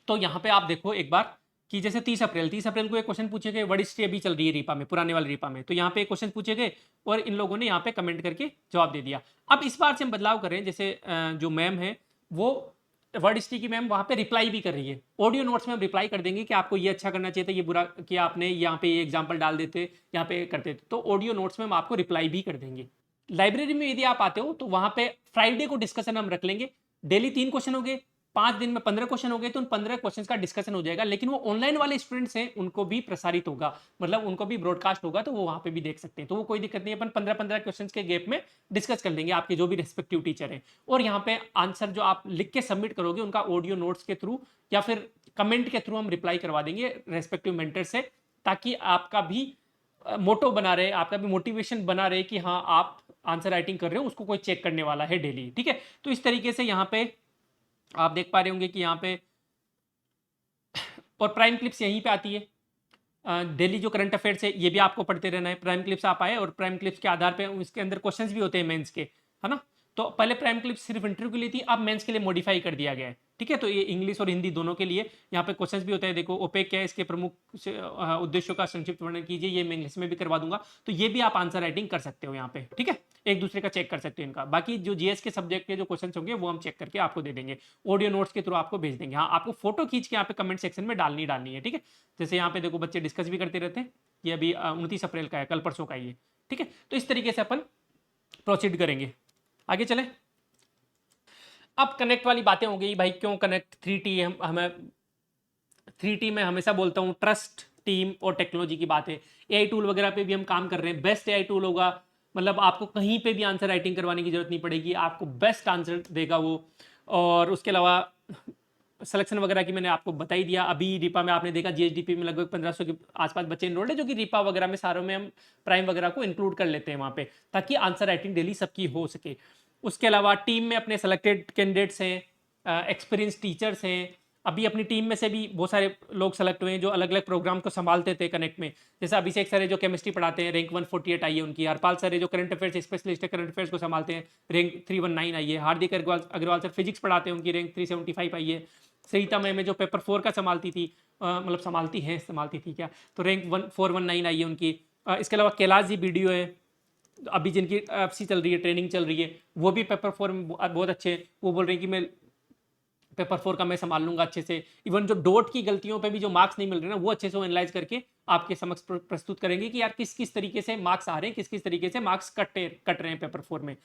तो यहाँ पे आप देखो एक बार कि जैसे 30 अप्रैल को एक क्वेश्चन पूछे गए, वर्ड हिस्ट्री अभी चल रही है रीपा में, पुराने वाले रीपा में, तो यहाँ पे एक क्वेश्चन पूछे गए और इन लोगों ने यहाँ पे कमेंट करके जवाब दे दिया। अब इस बार से हम बदलाव कर रहे हैं, जैसे जो मैम है वो वर्ड हिस्ट्री की मैम वहाँ पे रिप्लाई भी कर रही है। ऑडियो नोट्स में हम रिप्लाई कर देंगे कि आपको ये अच्छा करना चाहिए था, ये बुरा किया आपने, यहाँ पे ये एग्जाम्पल डाल देते, यहाँ पे करते थे, तो ऑडियो नोट्स में हम आपको रिप्लाई भी कर देंगे। लाइब्रेरी में यदि आप आते हो तो वहां पे फ्राइडे को डिस्कशन हम रख लेंगे। डेली 3 क्वेश्चन हो गए, 5 दिन में 15 क्वेश्चन हो गए, तो उन 15 क्वेश्चन का डिस्कशन हो जाएगा। लेकिन वो ऑनलाइन वाले स्टूडेंट्स हैं, उनको भी प्रसारित होगा, मतलब उनको भी ब्रॉडकास्ट होगा, तो वो वहां पे भी देख सकते हैं, तो वो कोई दिक्कत नहीं है। अपन 15-15 क्वेश्चन के गैप में डिस्कस कर लेंगे, आपके जो भी रेस्पेक्टिव टीचर हैं। और यहाँ पे आंसर जो आप लिख के सबमिट करोगे उनका ऑडियो नोट्स के थ्रू या फिर कमेंट के थ्रू हम रिप्लाई करवा देंगे रेस्पेक्टिव मेंटर से, ताकि आपका भी मोटो बना रहे, आपका भी मोटिवेशन बना रहे कि हाँ आप आंसर राइटिंग कर रहे हो, उसको कोई चेक करने वाला है डेली। ठीक है, तो इस तरीके से यहाँ पे आप देख पा रहे होंगे कि यहाँ पे और प्राइम क्लिप्स यहीं पे आती है। डेली जो करंट अफेयर्स है ये भी आपको पढ़ते रहना है। प्राइम क्लिप्स आप आए और प्राइम क्लिप्स के आधार पे उसके अंदर क्वेश्चंस भी होते हैं मेंस के, है ना। तो पहले प्राइम क्लिप्स सिर्फ इंटरव्यू के लिए थी, अब मेंस के लिए मॉडिफाई कर दिया गया है। ठीक है, तो ये इंग्लिश और हिंदी दोनों के लिए यहाँ पे क्वेश्चंस भी होते हैं। देखो ओपेक क्या है, इसके प्रमुख उद्देश्यों का संक्षिप्त वर्णन कीजिए, ये मैं इंग्लिश में भी करवा दूंगा। तो ये भी आप आंसर राइटिंग कर सकते हो यहाँ पे। ठीक है, एक दूसरे का चेक कर सकते हो इनका। बाकी जो जीएस के सब्जेक्ट के जो क्वेश्चन होंगे वो हम चेक करके आपको दे देंगे, ऑडियो नोट्स के थ्रू आपको भेज देंगे। हाँ, आपको फोटो खींच के यहाँ पे कमेंट सेक्शन में डालनी है। ठीक है, जैसे यहाँ पे देखो बच्चे डिस्कस भी करते रहते हैं। ये अभी 29 अप्रैल का है, कल परसों का ये। ठीक है, तो इस तरीके से अपन प्रोसीड करेंगे। आगे चले। अब कनेक्ट वाली बातें हो गई भाई, क्यों कनेक्ट 3T हमें 3T में हमेशा बोलता हूँ ट्रस्ट, टीम और टेक्नोलॉजी की बात है। एआई टूल वगैरह पे भी हम काम कर रहे हैं। बेस्ट एआई टूल होगा, मतलब आपको कहीं पे भी आंसर राइटिंग करवाने की जरूरत नहीं पड़ेगी, आपको बेस्ट आंसर देगा वो। और उसके अलावा सिलेक्शन वगैरह की मैंने आपको बता ही दिया। अभी रिपा में आपने देखा जीएचडीपी में लगभग 1500 के आसपास बच्चे इनरोल्ड है, जो कि रिपा वगैरह में सारों में हम प्राइम वगैरह को इंक्लूड कर लेते हैं वहाँ पे, ताकि आंसर राइटिंग डेली सबकी हो सके। उसके अलावा टीम में अपने सेलेक्टेड कैंडिडेट्स हैं, एक्सपीरियंस टीचर्स हैं। अभी अपनी टीम में से भी बहुत सारे लोग सेलेक्ट हुए हैं जो अलग अलग प्रोग्राम को संभालते थे कनेक्ट में। जैसे अभिषेक सर है जो केमिस्ट्री पढ़ाते हैं, रैंक 148 आई है उनकी। हरपाल सर है जो करंट अफेयर्स स्पेशलिस्ट है, करंट अफेयर्स को संभालते हैं, रैंक 319 आई है। हार्दिक अग्रवाल सर फिजिक्स पढ़ाते हैं, उनकी रैंक 375 आई है। सरिता मैम जो पेपर 4 का संभालती थी, मतलब संभालती थी क्या, तो रैंक 419 आई है उनकी। इसके अलावा कैलाश जी वीडियो है, अभी जिनकी एफसी चल रही है, ट्रेनिंग चल रही है, वो भी पेपर 4 में बहुत अच्छे हैं। वो बोल रहे हैं कि मैं पेपर 4 का मैं संभाल लूंगा अच्छे से। इवन जो डॉट की गलतियों पे भी जो मार्क्स नहीं मिल रहे ना, वो अच्छे से एनालाइज करके आपके समक्ष प्रस्तुत करेंगे कि यार किस किस तरीके से मार्क्स आ रहे हैं, किस किस तरीके से मार्क्स कट रहे हैं पेपर 4 में।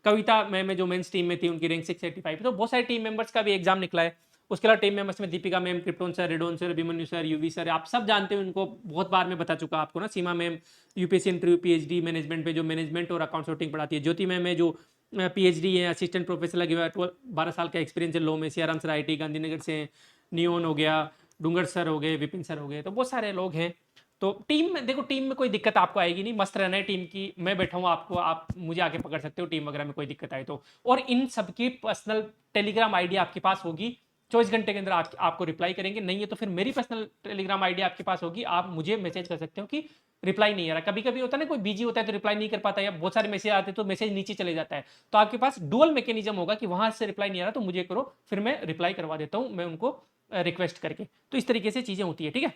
कविता मैम जो मेंस टीम में थी उनकी रैंक 685। तो बहुत सारे टीम मेंबर्स का भी एग्जाम निकला है। उसके अलावा टीम मेंबर्स में Deepika ma'am, krypton sir, radon sir, Abhimanyu sir, UV sir, आप सब जानते हो उनको, बहुत बार मैं बता चुका आपको ना। Seema ma'am UPSC interview PhD management पे जो मैनेजमेंट और अकाउंट शॉटिंग पढ़ाती है। ज्योति मैम है जो पीएचडी है, असिस्टेंट प्रोफेसर लगे हुआ है, 12 साल का एक्सपीरियंस है लॉ में। सियाराम सर आईटी गांधीनगर से, नियोन हो गया, डूंगर सर हो गए, विपिन सर हो गए, तो बहुत सारे लोग हैं। तो टीम में देखो, टीम में कोई दिक्कत आपको आएगी नहीं, मस्त रहना है टीम की। मैं बैठा हूँ, आपको आप मुझे आके पकड़ सकते हो टीम वगैरह में कोई दिक्कत आए तो। और इन सबकी पर्सनल टेलीग्राम आईडी आपके पास होगी, 24 घंटे के अंदर आपको रिप्लाई करेंगे। नहीं है तो फिर मेरी पर्सनल टेलीग्राम आईडी आपके पास होगी, आप मुझे मैसेज कर सकते हो कि रिप्लाई नहीं आ रहा। कभी कभी होता है ना, कोई बिजी होता है तो रिप्लाई नहीं कर पाता, या बहुत सारे मैसेज आते हैं तो मैसेज नीचे चले जाता है। तो आपके पास डुअल मैकेनिज्म होगा कि वहां से रिप्लाई नहीं आ रहा तो मुझे करो, फिर मैं रिप्लाई करवा देता हूं मैं उनको रिक्वेस्ट करके। तो इस तरीके से चीजें होती है। ठीक है,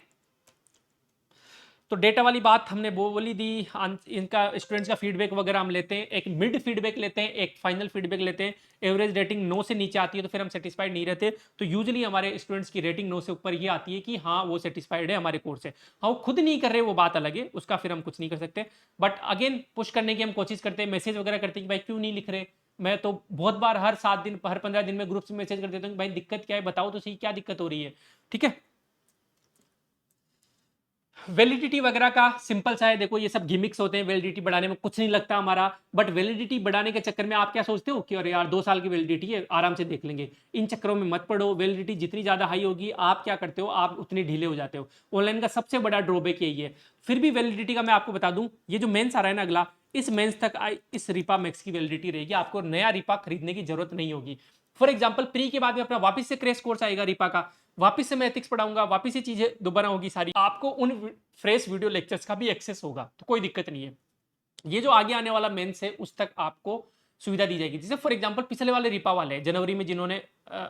तो डेटा वाली बात हमने वो बोली दी। इनका स्टूडेंट्स का फीडबैक वगैरह हम लेते हैं, एक मिड फीडबैक लेते हैं, एक फाइनल फीडबैक लेते हैं। एवरेज रेटिंग 9 से नीचे आती है तो फिर हम सेटिस्फाइड नहीं रहते। तो यूजुअली हमारे स्टूडेंट्स की रेटिंग 9 से ऊपर ये आती है कि हाँ वो सेटिस्फाइड है हमारे कोर्स से। हाँ वो खुद नहीं कर रहे, वो बात अलग है, उसका फिर हम कुछ नहीं कर सकते। बट अगेन पुश करने की हम कोशिश करते हैं, मैसेज वगैरह करते हैं कि भाई क्यों नहीं लिख रहे। मैं तो बहुत बार हर 7 दिन हर 15 दिन में ग्रुप में मैसेज कर देता हूँ कि भाई दिक्कत क्या है, बताओ तो सही क्या दिक्कत हो रही है। ठीक है, वैलिडिटी वगैरह का सिंपल सा है। देखो ये सब गिमिक्स होते हैं, वैलिडिटी बढ़ाने में कुछ नहीं लगता हमारा। बट वैलिडिटी बढ़ाने के चक्कर में आप क्या सोचते हो कि अरे यार 2 साल की वैलिडिटी है, आराम से देख लेंगे। इन चक्करों में मत पड़ो। वैलिडिटी जितनी ज्यादा हाई होगी आप क्या करते हो, आप उतने ढीले हो जाते हो। ऑनलाइन का सबसे बड़ा ड्रॉबैक यही है। फिर भी वैलिडिटी का मैं आपको बता दूं, ये जो मेंस आ रहा है ना अगला, इस मेंस तक इस रिपा मैक्स की वैलिडिटी रहेगी, आपको नया रिपा खरीदने की जरूरत नहीं होगी। फॉर एग्जाम्पल प्री के बाद में अपना वापस से क्रैश कोर्स आएगा रिपा का, वापस से मैं एथिक्स पढ़ाऊंगा, वापस से चीजें दोबारा होगी सारी, आपको उन फ्रेश वीडियो लेक्चर्स का भी एक्सेस होगा, तो कोई दिक्कत नहीं है। ये जो आगे आने वाला मेंस है उस तक आपको सुविधा दी जाएगी। जैसे फॉर एग्जांपल पिछले वाले रिपा वाले जनवरी में जिन्होंने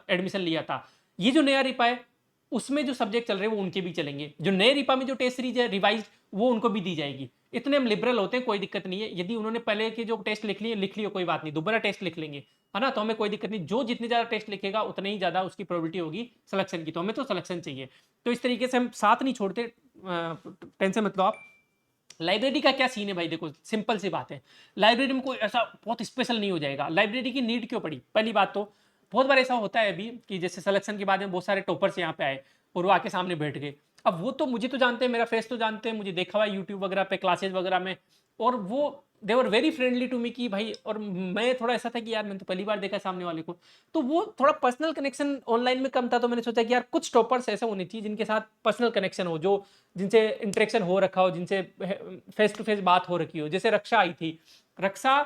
एडमिशन लिया था, ये जो नया रिपा है उसमें जो सब्जेक्ट चल रहे हैं वो उनके भी चलेंगे। जो नए रिपा में जो टेस्ट सीरीज है रिवाइज, वो उनको भी दी जाएगी। इतने हम लिबरल होते हैं, कोई दिक्कत नहीं है। यदि उन्होंने पहले के जो टेस्ट लिख लिए लिख लियो, कोई बात नहीं, दोबारा टेस्ट लिख लेंगे, है ना, तो हमें कोई दिक्कत नहीं। जो जितने ज्यादा टेस्ट लिखेगा उतनी ही ज्यादा उसकी प्रोबेबिलिटी होगी सिलेक्शन की, तो हमें तो सिलेक्शन चाहिए। तो इस तरीके से हम साथ नहीं छोड़ते, टेंशन मत लो आप। लाइब्रेरी का क्या सीन है भाई, देखो सिंपल सी बात है, लाइब्रेरी में कोई ऐसा बहुत स्पेशल नहीं हो जाएगा। लाइब्रेरी की नीड क्यों पड़ी, पहली बात तो बहुत बार ऐसा होता है अभी कि जैसे सिलेक्शन के बाद में बहुत सारे टॉपर्स यहाँ पे आए और वो आके सामने बैठ गए। अब वो तो मुझे तो जानते हैं, मेरा फेस तो जानते हैं, मुझे देखा हुआ है यूट्यूब वगैरह पे क्लासेज वगैरह में, और वो they were very friendly to me कि भाई, और मैं थोड़ा ऐसा था कि यार मैंने तो पहली बार देखा सामने वाले को, तो वो थोड़ा पर्सनल कनेक्शन ऑनलाइन में कम था, तो मैंने सोचा कि यार कुछ टॉपर्स ऐसे होने चाहिए जिनके साथ पर्सनल कनेक्शन हो, जो जिनसे इंटरेक्शन हो रखा हो, जिनसे फेस टू फेस बात हो रखी हो। जैसे रक्षा आई थी, रक्षा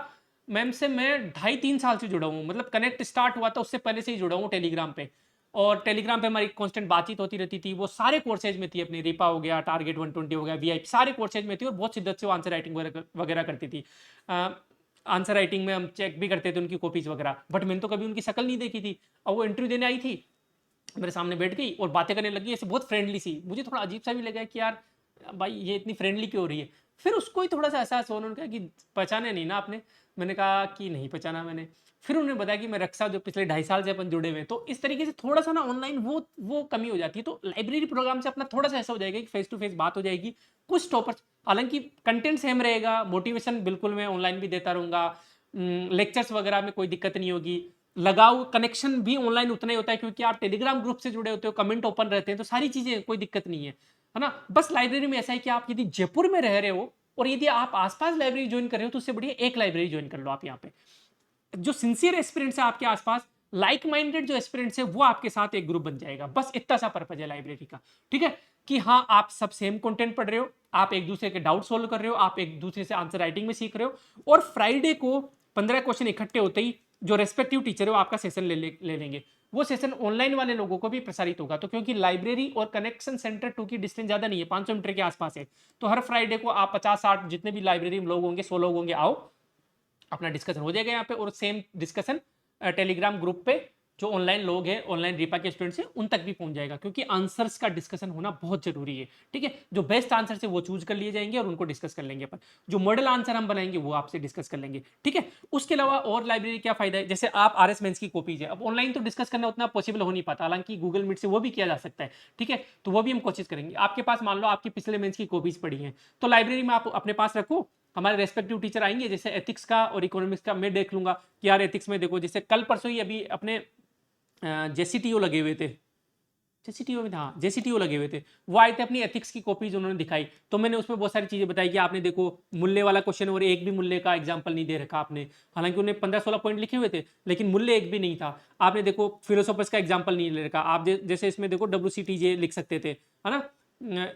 मैम से मैं 2.5-3 साल से जुड़ा हूँ, मतलब कनेक्ट स्टार्ट हुआ था उससे पहले से ही जुड़ा हूँ टेलीग्राम पे, और टेलीग्राम पे हमारी कांस्टेंट बातचीत होती रहती थी। वो सारे कोर्सेज में थी, अपनी रिपा हो गया, टारगेट 120 हो गया, वीआईपी, सारे कोर्सेज में थी, और बहुत शिद्दत से वो आंसर राइटिंग वगैरह करती थी। आंसर राइटिंग में हम चेक भी करते थे उनकी कॉपीज वगैरह, बट मैंने तो कभी उनकी शक्ल नहीं देखी थी। और वो इंटरव्यू देने आई थी, मेरे सामने बैठ गई और बातें करने लगी ऐसे बहुत फ्रेंडली सी। मुझे थोड़ा अजीब सा भी लगा कि यार भाई ये इतनी फ्रेंडली क्यों हो रही है। फिर उसको ही थोड़ा सा एहसास हुआ, उन्होंने कहा कि पहचाने नहीं ना आपने। मैंने कहा कि नहीं पहचाना मैंने। फिर उन्होंने बताया कि मैं रक्षा, जो पिछले 2.5 साल से अपन जुड़े हुए हैं। तो इस तरीके से थोड़ा सा ना ऑनलाइन वो कमी हो जाती है। तो लाइब्रेरी प्रोग्राम से अपना थोड़ा सा ऐसा हो जाएगा कि फेस टू फेस बात हो जाएगी। कुछ टॉपर्स, हालांकि कंटेंट सेम रहेगा, मोटिवेशन बिल्कुल मैं ऑनलाइन भी देता रहूंगा, लेक्चर्स वगैरह में कोई दिक्कत नहीं होगी, लगाव कनेक्शन भी ऑनलाइन उतना ही होता है, क्योंकि आप टेलीग्राम ग्रुप से जुड़े होते हो, कमेंट ओपन रहते हैं, तो सारी चीजें कोई दिक्कत नहीं है ना। बस लाइब्रेरी में ऐसा है कि आप यदि जयपुर में रह रहे हो और यदि आप आसपास लाइब्रेरी ज्वाइन कर रहे हो, तो उससे बढ़िया एक लाइब्रेरी ज्वाइन कर लो आप। यहाँ पे जो सिंसियर एस्पिरेंट्स है आपके आसपास, लाइक माइंडेड जो एस्पिरेंट्स है, वो आपके साथ एक ग्रुप बन जाएगा। बस इतना सा पर्पज है लाइब्रेरी का, ठीक है, कि हाँ आप सब सेम कंटेंट पढ़ रहे हो, आप एक दूसरे के डाउट सोल्व कर रहे हो, आप एक दूसरे से आंसर राइटिंग में सीख रहे हो, और फ्राइडे को 15 क्वेश्चन इकट्ठे होते ही जो रेस्पेक्टिव टीचर है वो आपका सेशन ले लेंगे। वो सेशन ऑनलाइन वाले लोगों को भी प्रसारित होगा। तो क्योंकि लाइब्रेरी और कनेक्शन सेंटर 2 की डिस्टेंस ज्यादा नहीं है, 500 मीटर के आसपास है, तो हर फ्राइडे को आप 50-60 जितने भी लाइब्रेरी में लोग होंगे, 100 लोग होंगे, आओ, अपना डिस्कशन हो जाएगा यहाँ पे। और सेम डिस्कशन टेलीग्राम ग्रुप पे जो ऑनलाइन लोग हैं, ऑनलाइन रीपा के स्टूडेंट्स हैं, उन तक भी पहुंच जाएगा, क्योंकि आंसर्स का डिस्कशन होना बहुत जरूरी है। ठीक है, जो बेस्ट आंसर है वो चूज कर लिए जाएंगे और उनको डिस्कस कर लेंगे अपन। जो मॉडल आंसर हम बनाएंगे वो आपसे डिस्कस कर लेंगे। ठीक है, उसके अलावा और लाइब्रेरी क्या फायदा है, जैसे आप RS मेंस की कॉपीज है, अब ऑनलाइन तो डिस्कस करना उतना पॉसिबल हो नहीं पाता, हालांकि गूगल मीट से वो भी किया जा सकता है। ठीक है, तो वो भी हम कोशिश करेंगे। आपके पास मान लो आपकी पिछले मेंस की कॉपीज पड़ी हैं, तो लाइब्रेरी में आप अपने पास रखो, हमारे रेस्पेक्टिव टीचर आएंगे, जैसे एथिक्स का और इकोनॉमिक्स का मैं देख लूंगा कि यार एथिक्स में देखो, जैसे कल परसों ही अभी अपने जेसीटीओ लगे हुए थे, जेसीटीओ में था, हाँ जेसीटीओ लगे हुए थे, वो आए थे, अपनी एथिक्स की कॉपीज उन्होंने दिखाई, तो मैंने उसमें बहुत सारी चीजें बताई कि आपने देखो मूल्य वाला क्वेश्चन और एक भी मूल्य का एग्जांपल नहीं दे रखा आपने, हालांकि उन्हें 15-16 पॉइंट लिखे हुए थे लेकिन मूल्य एक भी नहीं था। आपने देखो फिलोसोफर्स का एग्जांपल नहीं ले रखा आप, जैसे इसमें देखो WCTJ लिख सकते थे, है ना।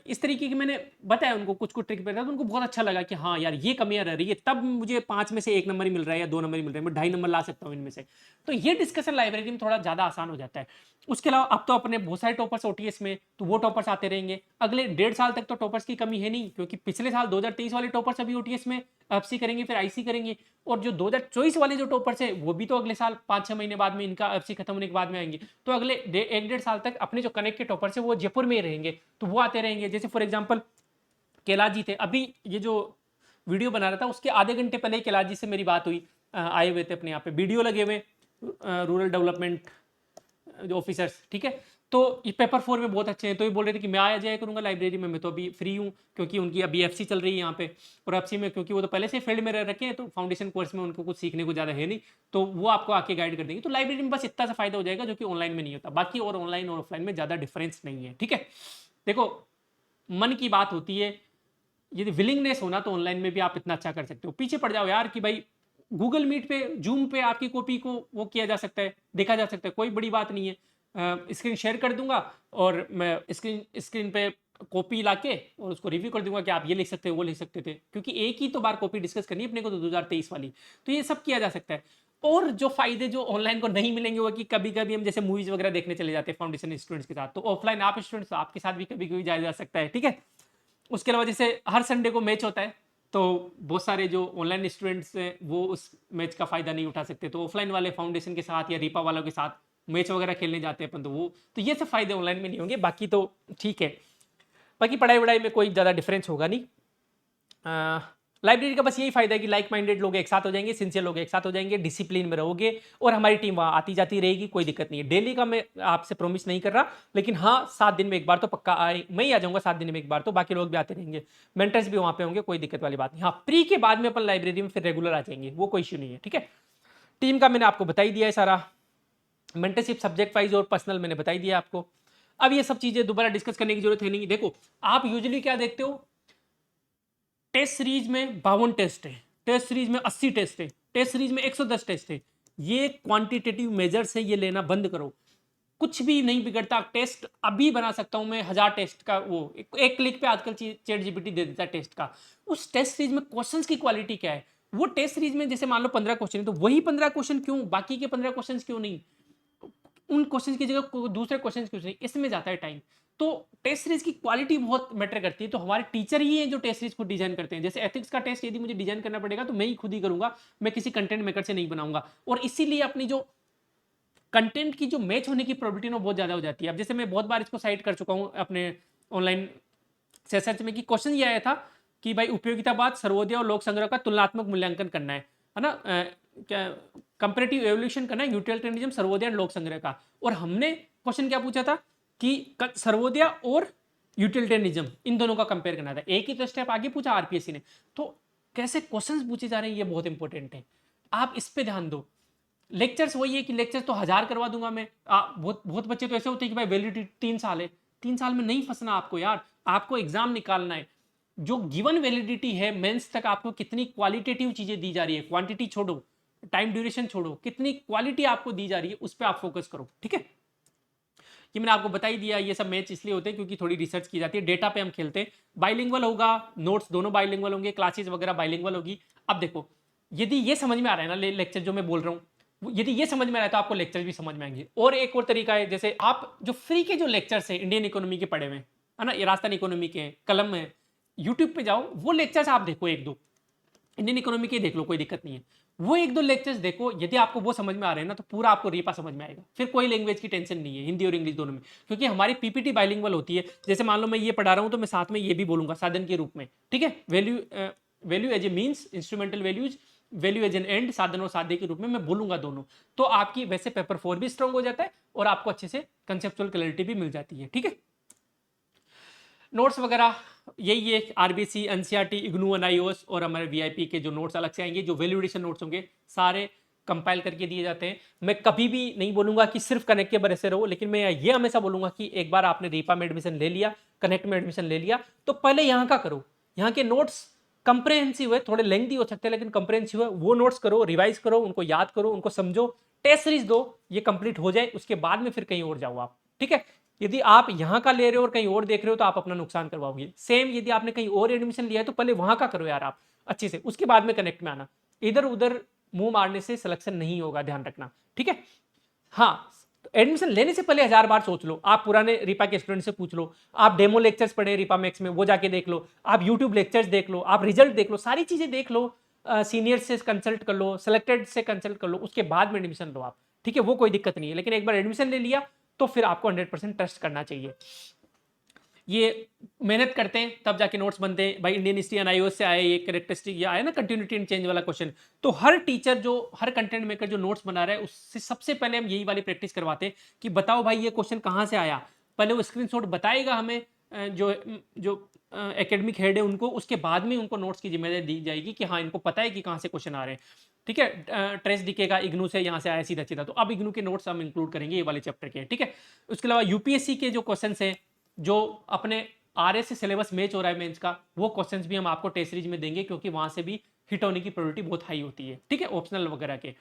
इस तरीके की मैंने बताया उनको, कुछ कुछ ट्रिक बताया, तो उनको बहुत अच्छा लगा कि हाँ यार ये कमियां रह रही है, तब मुझे 5 में से 1 नंबर ही मिल रहा है या 2 नंबर ही मिल रहा है, मैं 2.5 नंबर ला सकता हूँ इनमें से। तो ये डिस्कशन लाइब्रेरी में थोड़ा ज्यादा आसान हो जाता है। उसके अलावा अब तो अपने बहुत सारे टॉपर्स OTS में, तो वो टॉपर्स आते रहेंगे अगले 1.5 साल तक, तो टॉपर्स की कमी है नहीं, क्योंकि पिछले साल 2023 वाले टॉपर्स अभी OTS में एफसी करेंगे, फिर IC करेंगे, और जो 2024 वाले जो टॉपर्स है वो भी तो अगले साल 5-6 महीने बाद में इनका एफसी खत्म होने के बाद में आएंगे। तो अगले 1-1.5 साल तक अपने जो कनेक्ट के टॉपर्स है वो जयपुर में ही रहेंगे, तो वो आते रहेंगे। जैसे फॉर एग्जाम्पल कैलाश जी थे, अभी ये जो वीडियो बना रहा था उसके आधे घंटे पहले कैलाश जी से मेरी बात हुई, आए हुए थे अपने यहाँ पे, वीडियो लगे हुए रूरल डेवलपमेंट जो ऑफिसर्स, ठीक है। तो ये पेपर 4 में बहुत अच्छे हैं, तो ये बोल रहे थे कि मैं आया जाया करूंगा लाइब्रेरी में, मैं तो अभी फ्री हूँ, क्योंकि उनकी अभी एफसी चल रही है यहाँ पे, और एफसी में क्योंकि वो तो पहले से फील्ड में रह रखे हैं, तो फाउंडेशन कोर्स में उनको कुछ सीखने को ज़्यादा है नहीं, तो वो आपको आके गाइड कर देंगे। तो लाइब्रेरी में बस इतना सा फायदा हो जाएगा जो कि ऑनलाइन में नहीं होता, बाकी और ऑनलाइन और ऑफलाइन में ज़्यादा डिफरेंस नहीं है। ठीक है, देखो मन की बात होती है, यदि विलिंगनेस होना तो ऑनलाइन में भी आप इतना अच्छा कर सकते हो। पीछे पड़ जाओ यार कि भाई गूगल मीट पे, जूम पे आपकी कॉपी को वो किया जा सकता है, देखा जा सकता है, कोई बड़ी बात नहीं है। स्क्रीन शेयर कर दूंगा और मैं स्क्रीन पे कॉपी लाके और उसको रिव्यू कर दूंगा कि आप ये लिख सकते हो, वो लिख सकते थे, क्योंकि एक ही तो बार कॉपी डिस्कस करनी है अपने को, तो 2023 वाली, तो ये सब किया जा सकता है। और जो फायदे जो ऑनलाइन को नहीं मिलेंगे वो कि कभी कभी हम जैसे मूवीज वगैरह देखने चले जाते हैं फाउंडेशन स्टूडेंट्स के साथ, तो ऑफलाइन आप स्टूडेंट्स आपके साथ भी कभी कभी जाया जा सकता है। ठीक है, उसके अलावा जैसे हर संडे को मैच होता है, तो बहुत सारे जो ऑनलाइन स्टूडेंट्स हैं वो उस मैच का फायदा नहीं उठा सकते, तो ऑफलाइन वाले फाउंडेशन के साथ या रीपा वालों के साथ मैच वगैरह खेलने जाते हैं अपन, तो वो, तो ये सब फायदे ऑनलाइन में नहीं होंगे, बाकी तो ठीक है। बाकी पढ़ाई वढ़ाई में कोई ज़्यादा डिफरेंस होगा नहीं। लाइब्रेरी का बस यही फायदा है कि लाइक माइंडेड लोग एक साथ हो जाएंगे, सिंसियर लोग एक साथ हो जाएंगे, डिसिप्लिन में रहोगे, और हमारी टीम वहाँ आती जाती रहेगी, कोई दिक्कत नहीं है। डेली का मैं आपसे प्रॉमिस नहीं कर रहा, लेकिन हाँ 7 दिन में एक बार तो पक्का आए, मैं ही आ जाऊंगा 7 दिन में एक बार, तो बाकी लोग भी आते रहेंगे, मेंटर्स भी वहाँ पे होंगे, कोई दिक्कत वाली बात नहीं। हाँ प्री के बाद में अपन लाइब्रेरी में फिर रेगुलर आ जाएंगे, वो कोई इश्यू नहीं है। ठीक है, टीम का मैंने आपको बता ही दिया है सारा, मेंटरशिप सब्जेक्ट वाइज और पर्सनल मैंने बताई दिया आपको। अब ये सब चीजें दोबारा डिस्कस करने की जरूरत है नहीं। देखो आप यूजुअली क्या देखते हो, टेस्ट सीरीज में 52 टेस्ट है, टेस्ट सीरीज में 80 टेस्ट है, टेस्ट सीरीज में 110 टेस्ट है। ये क्वांटिटेटिव मेजर्स है, ये लेना बंद करो। कुछ भी नहीं बिगड़ता। टेस्ट अभी बना सकता हूं मैं 1000 टेस्ट का, वो एक क्लिक पे आजकल चैट जीपीटी दे देता है टेस्ट का। उस टेस्ट सीरीज में क्वेश्चंस की क्वालिटी क्या है? वो टेस्ट सीरीज में जैसे मान लो 15 क्वेश्चन है, तो वही 15 क्वेश्चन क्यों, बाकी के 15 क्वेश्चन क्यों नहीं? उन क्वेश्चन की जगह दूसरे क्वेश्चन क्यों नहीं? इसमें जाता है टाइम। तो टेस्ट सीरीज की क्वालिटी बहुत मैटर करती है। तो हमारे टीचर ही हैं जो टेस्ट सीरीज को डिजाइन करते हैं। जैसे एथिक्स का टेस्ट यदि मुझे डिजाइन करना पड़ेगा तो मैं ही खुद ही करूंगा, मैं किसी कंटेंट मेकर से नहीं बनाऊंगा। और इसीलिए अपनी जो कंटेंट की जो मैच होने की प्रोबेबिलिटी ना बहुत ज्यादा हो जाती है। अब जैसे मैं बहुत बार इसको साइट कर चुका हूं अपने ऑनलाइन सेशंस में, कि क्वेश्चन ये आया था कि भाई उपयोगितावाद, सर्वोदय और लोक संग्रह का तुलनात्मक मूल्यांकन करना है ना, क्या कंपैरेटिव एवोल्यूशन करना है यूटिलिटेरियनिज्म, सर्वोदय और लोक संग्रह का। और हमने क्वेश्चन क्या पूछा था कि सर्वोदय और यूटिलिटेरियनिज्म इन दोनों का कंपेयर करना था। एक ही तो स्टेप आगे पूछा आरपीएससी ने। तो कैसे क्वेश्चंस पूछे जा रहे हैं ये बहुत इंपॉर्टेंट है, आप इस पे ध्यान दो। लेक्चर्स वही है कि लेक्चर्स तो 1000 करवा दूंगा मैं। बहुत बहुत बच्चे तो ऐसे होते हैं कि भाई वैलिडिटी 3 साल है। 3 साल में नहीं फंसना आपको यार, आपको एग्जाम निकालना है। जो गिवन वैलिडिटी है मेंस तक, आपको कितनी क्वालिटेटिव चीजें दी जा रही है, क्वांटिटी छोड़ो, टाइम ड्यूरेशन छोड़ो, कितनी क्वालिटी आपको दी जा रही है उस पर आप फोकस करो। ठीक है, ये मैंने आपको बता ही दिया। ये सब मैच इसलिए होते हैं क्योंकि थोड़ी रिसर्च की जाती है, डेटा पे हम खेलते हैं। बाइलिंगुअल होगा, नोट्स दोनों बाइलिंगुअल होंगे, क्लासेस वगैरह बाइलिंगुअल होगी। अब देखो, यदि ये समझ में आ रहा है ना लेक्चर जो मैं बोल रहा हूँ, यदि ये समझ में आ रहा है तो आपको लेक्चर भी समझ में आएंगे। और एक और तरीका है, जैसे आप जो फ्री के जो लेक्चर्स हैं इंडियन इकोनॉमी के पढ़े हुए है ना, ये राजस्थान इकोनॉमी के कलम में, यूट्यूब पे जाओ, वो लेक्चर्स आप देखो, एक दो इंडियन इकोनॉमी के देख लो, कोई दिक्कत नहीं है। वो एक दो लेक्चर्स देखो, यदि आपको वो समझ में आ रहे हैं ना तो पूरा आपको रीपा समझ में आएगा। फिर कोई लैंग्वेज की टेंशन नहीं है, हिंदी और इंग्लिश दोनों में, क्योंकि हमारी पीपीटी बाइलिंगुअल होती है। जैसे मान लो मैं ये पढ़ा रहा हूं तो मैं साथ में ये भी बोलूंगा साधन के रूप में। ठीक है, value as a means, instrumental values, value as an end, साधन और साध्य के रूप में मैं बोलूंगा दोनों। तो आपकी वैसे पेपर 4 भी स्ट्रांग हो जाता है और आपको अच्छे से कंसेप्चुअल क्लैरिटी भी मिल जाती है। ठीक है, नोट्स वगैरह यही है, आरबीसी, एनसीईआरटी, इग्नू, एनआईओएस और हमारे वीआईपी के जो नोट्स अलग से आएंगे, जो वैल्यूएशन नोट्स होंगे, सारे कंपाइल करके दिए जाते हैं। मैं कभी भी नहीं बोलूंगा कि सिर्फ कनेक्ट के भरोसे रहो, लेकिन मैं ये हमेशा बोलूंगा कि एक बार आपने रीपा में एडमिशन ले लिया, कनेक्ट में एडमिशन ले लिया, तो पहले यहाँ का करो। यहाँ के नोट्स कंप्रेहेंसिव है, थोड़े लेंथी हो सकते हैं लेकिन कंप्रेहेंसिव है। वो नोट्स करो, रिवाइज करो, उनको याद करो, उनको समझो, टेस्ट सीरीज दो, ये कंप्लीट हो जाए, उसके बाद में फिर कहीं और जाओ आप। ठीक है, यदि आप यहाँ का ले रहे हो और कहीं और देख रहे हो तो आप अपना नुकसान करवाओगे। सेम यदि आपने कहीं और एडमिशन लिया है तो पहले वहां का करो यार आप अच्छे से, उसके बाद में कनेक्ट में आना। इधर उधर मुंह मारने से सिलेक्शन नहीं होगा, ध्यान रखना। ठीक है, हाँ, एडमिशन लेने से पहले 1000 बार सोच लो। आप पुराने रीपा के स्टूडेंट से पूछ लो, आप डेमो लेक्चर्स पढ़े रीपा मैक्स में, वो जाके देख लो, आप यूट्यूब लेक्चर्स देख लो, आप रिजल्ट देख लो, सारी चीजें देख लो, सीनियर से कंसल्ट कर लो, सेलेक्टेड से कंसल्ट कर लो, उसके बाद में एडमिशन लो आप। ठीक है, वो कोई दिक्कत नहीं है, लेकिन एक बार एडमिशन ले लिया तो फिर आपको 100% ट्रस्ट करना चाहिए। ये मेहनत करते हैं तब जाके नोट्स बनते हैं भाई। इंडियन हिस्ट्री एनआईओएस से आए, ये कैरेक्टरिस्टिक ये आया ना, कंटिन्यूटी एंड चेंज वाला क्वेश्चन। तो हर टीचर जो हर कंटेंट मेकर जो नोट्स बना रहा है उससे सबसे पहले हम यही वाली प्रैक्टिस करवाते हैं कि बताओ भाई ये क्वेश्चन कहाँ से आया। पहले वो स्क्रीनशॉट बताएगा हमें, जो जो एकेडमिक हेड है उनको, उसके बाद में उनको नोट्स की जिम्मेदारी दी जाएगी कि हाँ इनको पता है कि कहाँ से क्वेश्चन आ रहे हैं। ठीक है, ट्रेस दिखेगा इग्नू से, यहाँ से आया सीधा सीधा, तो अब इग्नू के नोट्स हम इंक्लूड करेंगे ये वाले चैप्टर के। ठीक है, उसके अलावा यूपीएससी के जो क्वेश्चन है, जो अपने आरएस से सिलेबस मैच हो रहा है मेंस का, वो क्वेश्चंस भी हम आपको टेस्ट सीरीज में देंगे, क्योंकि वहां से भी हिट होने की प्रोबेबिलिटी बहुत हाई होती है। ठीक है, ऑप्शनल वगैरह के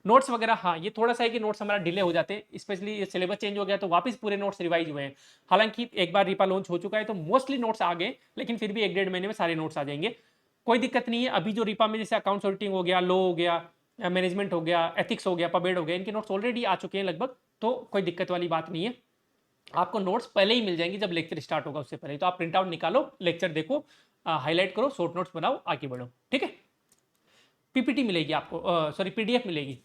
नोट्स वगैरह, हाँ ये थोड़ा सा है कि नोट्स हमारा डिले हो जाते हैं, स्पेशली ये सिलेबस चेंज हो गया तो वापस पूरे नोट्स रिवाइज हुए हैं। हालांकि एक बार रीपा लॉन्च हो चुका है तो मोस्टली नोट्स आ गए, लेकिन फिर भी 1-1.5 महीने में सारे नोट्स आ जाएंगे, कोई दिक्कत नहीं है। अभी जो रीपा में जैसे अकाउंट ऑडिटिंग हो गया, लॉ हो गया, मैनेजमेंट हो गया, एथिक्स हो गया, पबेड हो गया, इनके नोट्स ऑलरेडी आ चुके हैं लगभग, तो कोई दिक्कत वाली बात नहीं है। आपको नोट्स पहले ही मिल जाएंगे जब लेक्चर स्टार्ट होगा, उससे पहले तो आप प्रिंट आउट निकालो, लेक्चर देखो, हाईलाइट करो, शॉर्ट नोट्स बनाओ, आगे बढ़ो। ठीक है, पीपीटी मिलेगी आपको, सॉरी पीडीएफ मिलेगी।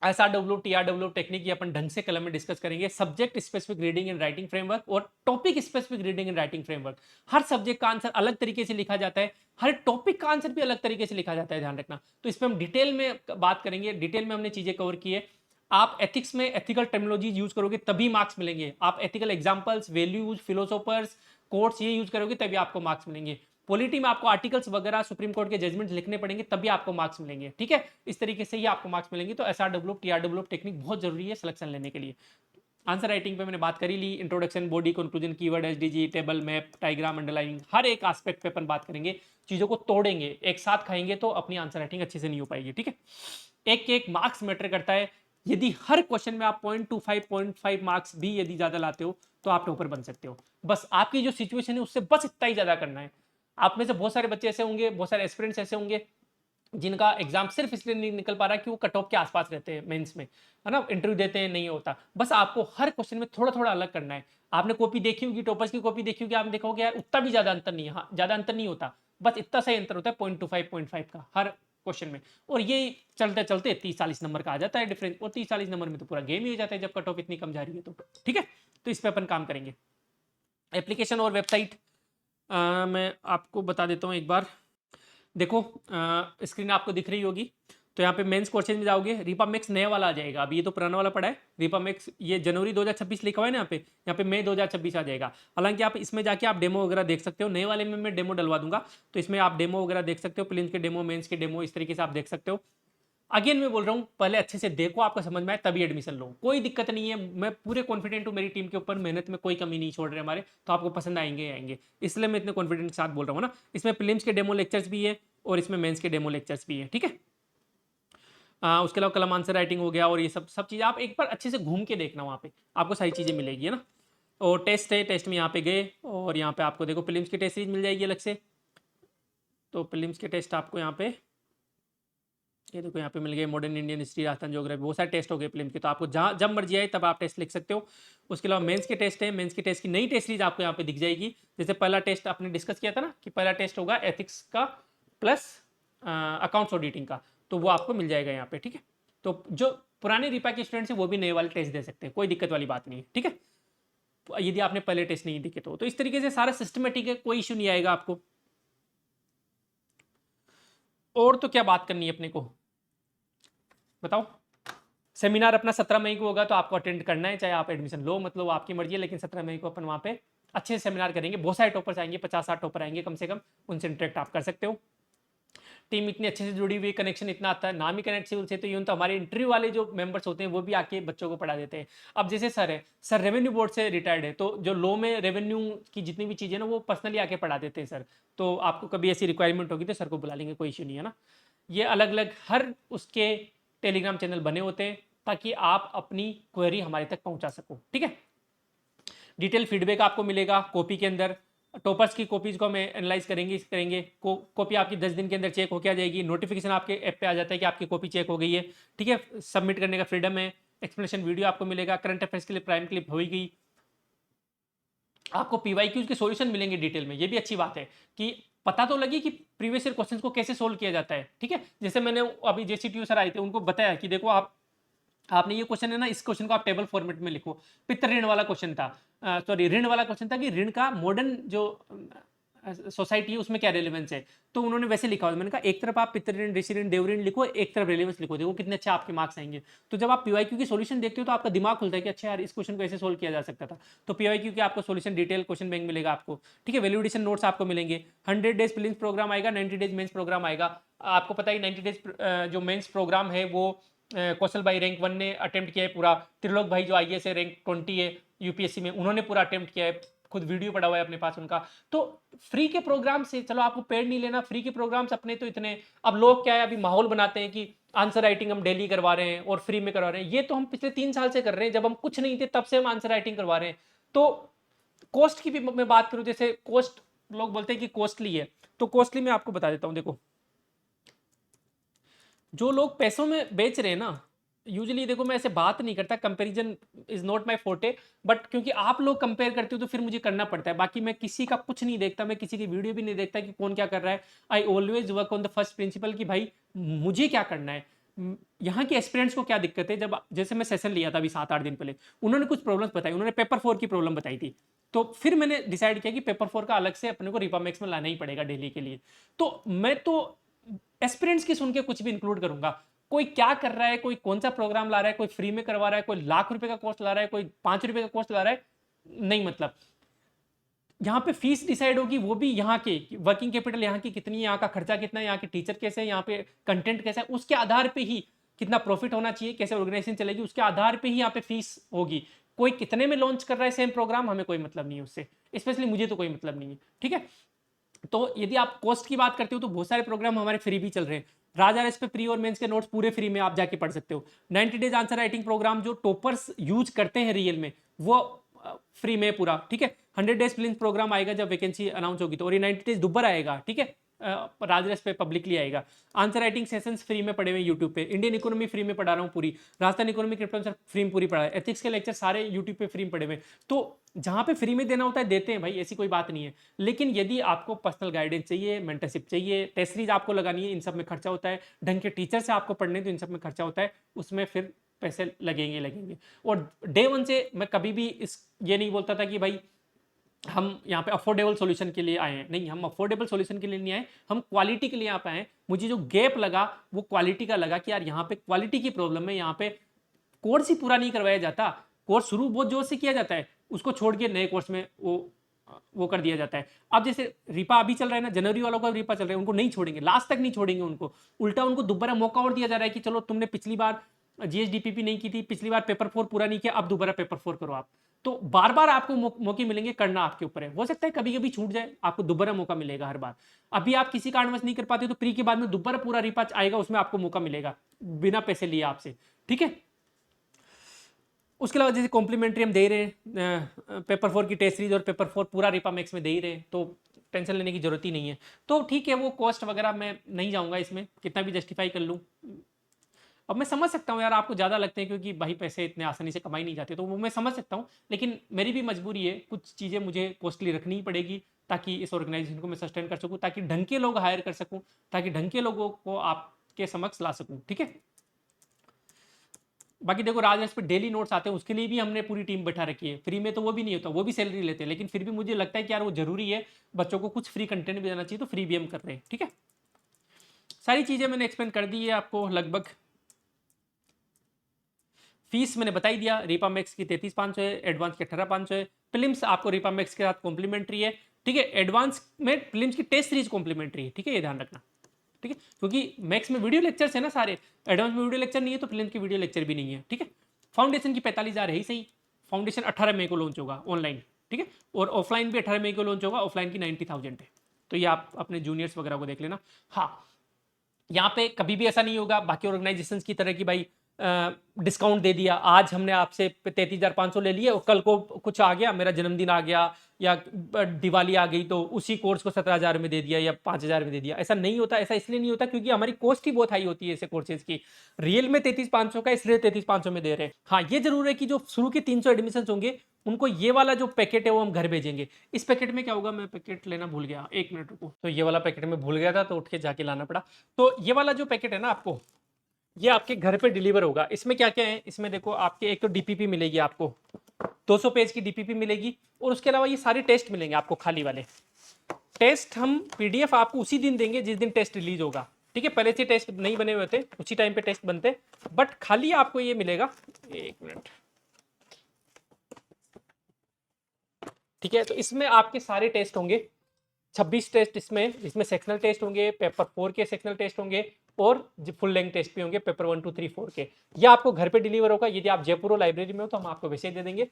एसआरडब्ल्यू, टीआरडब्ल्यू टेक्निक ये अपन ढंग से कलम में डिस्कस करेंगे। Subject specific reading and writing framework और topic specific reading and writing framework. हर सब्जेक्ट का आंसर अलग तरीके से लिखा जाता है, हर टॉपिक का आंसर भी अलग तरीके से लिखा जाता है, ध्यान रखना। तो इस पर हम डिटेल में बात करेंगे, डिटेल में हमने चीजें कवर की है। आप एथिक्स में एथिकल टर्मिनोलॉजी यूज करोगे तभी मार्क्स मिलेंगे। आप ethical examples, values, philosophers, quotes ये यूज करोगे तभी आपको मार्क्स मिलेंगे। पॉलिटी में आपको आर्टिकल्स वगैरह, सुप्रीम कोर्ट के जजमेंट्स लिखने पड़ेंगे तभी आपको मार्क्स मिलेंगे। ठीक है, इस तरीके से ही आपको मार्क्स मिलेंगे। तो एसआरडब्ल्यू, टीआरडब्ल्यू टेक्निक बहुत जरूरी है सिलेक्शन लेने के लिए। आंसर राइटिंग पे मैंने बात करी ली, introduction, body, conclusion, keyword, SDG, table, map, diagram, underlining, हर एक एस्पेक्ट पे अपन बात करेंगे, चीजों को तोड़ेंगे, एक साथ खाएंगे तो अपनी आंसर राइटिंग अच्छे से नहीं हो पाएगी, ठीक है। एक एक मार्क्स मैटर करता है, यदि हर क्वेश्चन में आप 0.25 मार्क्स भी यदि ज्यादा लाते हो तो आप टॉपर बन सकते हो। बस आपकी जो सिचुएशन है उससे बस इतना ही ज्यादा करना है। आप में से बहुत सारे बच्चे ऐसे होंगे, बहुत सारे एस्पिरेंट्स ऐसे होंगे जिनका एग्जाम सिर्फ इसलिए नहीं निकल पा रहा कि वो कट ऑफ के आसपास रहते हैं मेंस में, है ना, इंटरव्यू देते हैं नहीं होता। बस आपको हर क्वेश्चन में थोड़ा थोड़ा अलग करना है। आपने कॉपी देखी होगी, टॉपर्स की कॉपी देखी होगी, आप देखोगे यार उतना भी ज्यादा अंतर नहीं है, हाँ ज्यादा अंतर नहीं होता, बस इतना सही अंतर होता है 0.25 का हर क्वेश्चन में। और ये चलते चलते 30-40 नंबर का आ जाता है डिफरेंस, और 30-40 नंबर में तो पूरा गेम ही हो जाता है जब कट ऑफ इतनी कम जा रही है तो, ठीक है। तो इस पर अपन काम करेंगे। एप्लीकेशन और वेबसाइट मैं आपको बता देता हूँ एक बार। देखो स्क्रीन आपको दिख रही होगी, तो यहाँ पे मेंस कोर्सेज में जाओगे, रीपा मैक्स नया वाला आ जाएगा, अभी ये तो पुराना वाला पड़ा है रीपा मैक्स, ये जनवरी 2026 लिखा हुआ है ना यहाँ पे मई 2026 आ जाएगा। हालांकि आप इसमें जाके आप डेमो वगैरह देख सकते हो, नए वाले में मैं डेमो डलवा दूंगा, तो इसमें आप डेमो वगैरह देख सकते हो, प्रीलिम्स के डेमो, मेंस के डेमो, इस तरीके से आप देख सकते हो। अगेन मैं बोल रहा हूँ पहले अच्छे से देखो, आपको समझ में आए तभी एडमिशन लो, कोई दिक्कत नहीं है, मैं पूरे कॉन्फिडेंट हूँ मेरी टीम के ऊपर, मेहनत में कोई कमी नहीं छोड़ रहे हमारे, तो आपको पसंद आएंगे आएंगे, इसलिए मैं इतने कॉन्फिडेंट के साथ बोल रहा हूँ ना। इसमें प्रीलिम्स के डेमो लेक्चर्स भी है और इसमें मेंस के डेमो लेक्चर्स भी है, ठीक है। उसके अलावा कलम आंसर राइटिंग हो गया, और ये सब चीज़ें आप एक बार अच्छे से घूम के देखना, वहाँ पे आपको सारी चीज़ें मिलेगी, है ना। और टेस्ट है, टेस्ट में यहाँ पे गए और यहाँ पे आपको देखो प्रीलिम्स की टेस्ट सीरीज मिल जाएगी अलग से। तो प्रीलिम्स के टेस्ट आपको यहाँ पे, ये देखो यहाँ पे मिल गए, modern Indian history, Rajasthan geography, बहुत सारे टेस्ट हो गए प्रीलिम्स के, तो आपको जहाँ जब मर्जी आए तब आप टेस्ट लिख सकते हो। उसके अलावा मेंस के टेस्ट है, मेंस के टेस्ट की नई टेस्ट सीरीज आपको यहाँ पे दिख जाएगी। जैसे पहला टेस्ट आपने डिस्कस किया था ना कि पहला टेस्ट होगा एथिक्स का प्लस अकाउंट्स ऑडिटिंग का, तो वो आपको मिल जाएगा यहाँ पे, ठीक है। तो जो पुराने रिपा के स्टूडेंट्स हैं वो भी नए वाले टेस्ट दे सकते हैं, कोई दिक्कत वाली बात नहीं है, ठीक है, यदि आपने पहले टेस्ट नहीं दिखे तो इस तरीके से सारा सिस्टमेटिक है, कोई इशू नहीं आएगा आपको। और तो क्या बात करनी है अपने को, बताओ। सेमिनार अपना 17 मई को होगा, तो आपको अटेंड करना है, चाहे आप एडमिशन लो मतलब आपकी मर्जी है, लेकिन 17 मई को अपन वहाँ पे अच्छे सेमिनार करेंगे, बहुत सारे टॉपर्स आएंगे, 50-60 टॉपर आएंगे कम से कम, उनसे इंटरेक्ट आप कर सकते हो। टीम इतनी अच्छे से जुड़ी हुई, कनेक्शन इतना आता है, नाम ही कनेक्ट से तो यूं तो हमारे इंटरव्यू वाले जो मेंबर्स होते हैं वो भी आके बच्चों को पढ़ा देते हैं। अब जैसे सर है, सर रेवेन्यू बोर्ड से रिटायर्ड है, तो जो लॉ में रेवेन्यू की जितनी भी चीज़ें ना वो पर्सनली आके पढ़ा देते हैं सर, तो आपको कभी ऐसी रिक्वायरमेंट होगी तो सर को बुला लेंगे, कोई इशू नहीं है ना। ये अलग अलग हर उसके टेलीग्राम चैनल बने होते हैं ताकि आप अपनी क्वेरी हमारे तक पहुंचा सको, ठीक है। डिटेल फीडबैक आपको मिलेगा कॉपी के अंदर, टॉपर्स की कॉपीज को हम एनालाइज करेंगे कॉपी आपकी 10 दिन के अंदर चेक होकर आ जाएगी, नोटिफिकेशन आपके ऐप पे आ जाता है कि आपकी कॉपी चेक हो गई है, ठीक है। सबमिट करने का फ्रीडम है, एक्सप्लेनेशन वीडियो आपको मिलेगा, करंट अफेयर्स के लिए प्राइम क्लिप होगी, आपको पीवाईक्यूज के सॉल्यूशन मिलेंगे डिटेल में, ये भी अच्छी बात है कि पता तो लगी कि प्रीवियस ईयर क्वेश्चंस को कैसे सोल्व किया जाता है, ठीक है। जैसे मैंने अभी जेसीटीयू सर आए थे, उनको बताया कि देखो आपने ये क्वेश्चन है ना, इस क्वेश्चन को आप टेबल फॉर्मेट में लिखो, पितृ ऋण वाला क्वेश्चन था, सॉरी ऋण वाला क्वेश्चन था कि ऋण का मॉडर्न जो सोसाइटी है उसमें क्या रेलेवेंस है, तो उन्होंने वैसे लिखा हुआ, मैंने कहा एक तरफ आप पितृ ऋण, ऋषि ऋण, देव ऋण लिखो, एक तरफ रेलेवेंस लिखो, देखो कितने अच्छे आपके मार्क्स आएंगे। तो जब आप पीवाईक्यू की सॉल्यूशन देखते हो तो आपका दिमाग खुलता है कि अच्छा यार इस क्वेश्चन को ऐसे सोल्व किया जा सकता था, तो पीवाईक्यू के आपको सॉल्यूशन डिटेल क्वेश्चन बैंक मिलेगा आपको, ठीक है। वैल्यूएडिशन नोट्स आपको मिलेंगे, 100 डेज प्रीलिम्स प्रोग्राम आएगा, 90 डेज मेंस प्रोग्राम आएगा। आपको पता है 90 डेज जो मेंस प्रोग्राम है वो कौशल भाई रैंक 1 ने अटेम्प्ट किया है पूरा, त्रिलोक भाई जो आईएएस है रैंक 20 है यूपीएससी में, उन्होंने पूरा अटेम्प्ट किया है, खुद वीडियो पड़ा हुआ है अपने पास उनका। तो फ्री के प्रोग्राम से, चलो आपको पेड नहीं लेना, फ्री के प्रोग्राम्स अपने तो इतने, अब लोग क्या है अभी माहौल बनाते हैं कि आंसर राइटिंग हम डेली करवा रहे हैं और फ्री में करवा रहे हैं, ये तो हम पिछले 3 साल से कर रहे हैं, जब हम कुछ नहीं थे तब से हम आंसर राइटिंग करवा रहे हैं। तो कॉस्ट की भी मैं बात करूं, जैसे कॉस्ट लोग बोलते हैं कि कॉस्टली है, तो कॉस्टली मैं आपको बता देता हूं। देखो जो लोग पैसों में बेच रहे हैं ना, यूजुअली देखो मैं ऐसे बात नहीं करता, comparison is not my forte, but क्योंकि आप लोग कंपेयर करते हो तो फिर मुझे करना पड़ता है, बाकी मैं किसी का कुछ नहीं देखता, मैं किसी की वीडियो भी नहीं देखता कि कौन क्या कर रहा है। I always work on the first principle कि भाई मुझे क्या करना है, यहाँ के एस्पिरेंट्स को क्या दिक्कत है। जब जैसे मैं सेशन लिया था अभी 7-8 दिन पहले, उन्होंने कुछ प्रॉब्लम्स बताई, उन्होंने पेपर 4 की प्रॉब्लम बताई थी, तो फिर मैंने डिसाइड किया कि पेपर 4 का अलग से अपने को रिपामेक्स में लाना ही पड़ेगा डेली के लिए। तो मैं तो एस्पिरेंट्स की सुन के कुछ भी इंक्लूड करूंगा, कोई क्या कर रहा है, कोई कौन सा प्रोग्राम ला रहा है, कोई फ्री में करवा रहा है, कोई ₹1,00,000 का कोर्स ला रहा है, कोई ₹5 का कोर्स ला रहा है, नहीं, मतलब यहाँ पे फीस डिसाइड होगी वो भी यहाँ के वर्किंग कैपिटल यहाँ की कितनी है, यहाँ का खर्चा कितना है, यहाँ के टीचर कैसे हैं, यहाँ पे कंटेंट कैसा है, उसके आधार पे ही कितना प्रॉफिट होना चाहिए, कैसे ऑर्गेनाइजेशन चलेगी, उसके आधार पे ही यहाँ पे फीस होगी। कोई कितने में लॉन्च कर रहा है सेम प्रोग्राम, हमें कोई मतलब नहीं है उससे, स्पेशली मुझे तो कोई मतलब नहीं है, ठीक है। तो यदि आप कॉस्ट की बात करते हो तो बहुत सारे प्रोग्राम हमारे फ्री भी चल रहे हैं। राजा रेस पे प्री और मेंस के नोट्स पूरे फ्री में आप जाके पढ़ सकते हो। 90 डेज आंसर राइटिंग प्रोग्राम जो टॉपर्स यूज करते हैं रियल में, वो फ्री में पूरा, ठीक है। 100 डेज प्रिलिम्स प्रोग्राम आएगा जब वैकेंसी अनाउंस होगी तो, और ये 90 डेज दुब्बर आएगा, ठीक है। राजरेस पे पब्लिकली आएगा। आंसर राइटिंग सेशंस फ्री में पड़े हुए यूट्यूब पे। इंडियन इकोनॉमी फ्री में पढ़ा रहा हूँ पूरी। Rajasthan economy crypto sir free में पूरी पढ़ा है। एथिक्स के लेक्चर सारे यूट्यूब पे फ्री में पड़े हुए। तो जहां पे फ्री में देना होता है देते हैं भाई, ऐसी कोई बात नहीं है। लेकिन यदि आपको पर्सनल गाइडेंस चाहिए, मेंटरशिप चाहिए, टेस्ट सीरीज आपको लगानी है, इन सब में खर्चा होता है। ढंग के टीचर से आपको पढ़ने तो इन सब में खर्चा होता है, उसमें फिर पैसे लगेंगे। और डे वन से मैं कभी भी ये नहीं बोलता था कि भाई हम यहाँ पे अफोर्डेबल सॉल्यूशन के लिए आए हैं। नहीं, हम अफोर्डेबल सॉल्यूशन के लिए नहीं आए, हम क्वालिटी के लिए यहाँ पे आए। मुझे जो गैप लगा वो क्वालिटी का लगा कि यार यहाँ पे क्वालिटी की प्रॉब्लम है। यहाँ पे कोर्स ही पूरा नहीं करवाया जाता। कोर्स शुरू बहुत जोर से किया जाता है, उसको छोड़ के नए कोर्स में वो कर दिया जाता है। अब जैसे रिपा अभी चल रहा है ना, जनवरी वालों का रिपा चल रहा है, उनको नहीं छोड़ेंगे, लास्ट तक नहीं छोड़ेंगे उनको। उल्टा उनको दोबारा मौका और दिया जा रहा है कि चलो तुमने पिछली बार जीएसडीपीपी नहीं की थी, पिछली बार पेपर 4 पूरा नहीं किया, अब दोबारा पेपर 4 करो आप। तो बार बार आपको मौके मिलेंगे, करना आपके ऊपर है। हो सकता है कभी कभी छूट जाए, आपको दोबारा मौका मिलेगा हर बार। अभी आप किसी कारणवश नहीं कर पाते तो प्री के बाद में दोबारा पूरा रिपाच आएगा, उसमें आपको मौका मिलेगा बिना पैसे लिए आपसे, ठीक है। उसके अलावा जैसे कॉम्प्लीमेंट्री हम दे रहे हैं, पेपर 4 की टेस्ट सीरीज और पेपर 4 पूरा रिपा मैक्स में दे ही रहे हैं, तो टेंशन लेने की जरूरत ही नहीं है। तो ठीक है, वो कॉस्ट वगैरह मैं नहीं जाऊंगा इसमें, कितना भी जस्टिफाई कर लूँ। अब मैं समझ सकता हूँ यार, आपको ज़्यादा लगते हैं क्योंकि भाई पैसे इतने आसानी से कमाई नहीं जाते, तो वो मैं समझ सकता हूँ। लेकिन मेरी भी मजबूरी है, कुछ चीज़ें मुझे कॉस्टली रखनी ही पड़ेगी ताकि इस ऑर्गेनाइजेशन को मैं सस्टेन कर सकूँ, ताकि ढंग के लोग हायर कर सकूँ, ताकि ढंग के लोगों को आपके समक्ष ला सकूँ, ठीक है। बाकी देखो, राजरेस पे डेली नोट्स आते हैं, उसके लिए भी हमने पूरी टीम बैठा रखी है। फ्री में तो वो भी नहीं होता, वो भी सैलरी लेते हैं, लेकिन फिर भी मुझे लगता है कि यार वो जरूरी है, बच्चों को कुछ फ्री कंटेंट भी देना चाहिए, तो फ्री भी हम कर रहे हैं, ठीक है। सारी चीज़ें मैंने एक्सप्लेन कर दी है आपको लगभग। फीस मैंने बता ही दिया, रिपा मैक्स की 33,500 है, एडवांस की 18,500 है। प्रीलिम्स आपको रिपा मैक्स के साथ कॉम्प्लीमेंट्री है, ठीक है। एडवांस में प्रीलिम्स की टेस्ट सीरीज कॉम्प्लीमेंट्री है, ठीक है, ये ध्यान रखना, ठीक है। क्योंकि मैक्स में वीडियो लेक्चर्स है ना सारे, एडवांस में वीडियो लेक्चर नहीं है तो प्रीलिम्स की वीडियो लेक्चर भी नहीं है, ठीक है। फाउंडेशन की 45,000 है ही सही। फाउंडेशन 18 मई को लॉन्च होगा ऑनलाइन, ठीक है, और ऑफलाइन भी 18 मई को लॉन्च होगा। ऑफलाइन की 90,000 है, तो ये आप अपने जूनियर्स वगैरह को देख लेना। हाँ, यहाँ पे कभी भी ऐसा नहीं होगा बाकी ऑर्गेनाइजेशन की तरह की भाई डिस्काउंट दे दिया, आज हमने आपसे 33,500 ले लिए और कल को कुछ आ गया, मेरा जन्मदिन आ गया या दिवाली आ गई तो उसी कोर्स को 17,000 में दे दिया या 5,000 में दे दिया। ऐसा नहीं होता। ऐसा इसलिए नहीं होता क्योंकि हमारी कॉस्ट ही बहुत हाई होती है ऐसे कोर्सेज की। रियल में 33,500 का, इसलिए 33,500 में दे रहे हैं। हाँ, ये जरूर है कि जो शुरू के 300 एडमिशन होंगे उनको ये वाला जो पैकेट है वो हम घर भेजेंगे। इस पैकेट में क्या होगा, मैं पैकेट लेना भूल गया, 1 मिनट रुको। तो ये वाला पैकेट में भूल गया था तो उठ के जाके लाना पड़ा। तो ये वाला जो पैकेट है ना आपको, ये आपके घर पे डिलीवर होगा। इसमें क्या क्या है, इसमें देखो आपके एक तो डीपीपी मिलेगी, आपको 200 पेज की डीपीपी मिलेगी, और उसके अलावा ये सारे टेस्ट मिलेंगे आपको, खाली वाले टेस्ट। हम पीडीएफ आपको उसी दिन देंगे जिस दिन टेस्ट रिलीज होगा, ठीक है। पहले से टेस्ट नहीं बने हुए थे, उसी टाइम पे टेस्ट बनते, बट खाली आपको ये मिलेगा। 1 मिनट, ठीक है। तो इसमें आपके सारे टेस्ट होंगे, 26 टेस्ट इसमें सेक्शनल टेस्ट होंगे, पेपर 4 के सेक्शनल टेस्ट होंगे और फुल लेंथ टेस्ट भी होंगे, पेपर 1 2 3 4 के। ये आपको घर पे डिलीवर होगा। यदि आप जयपुर लाइब्रेरी में हो तो हम आपको वैसे दे देंगे।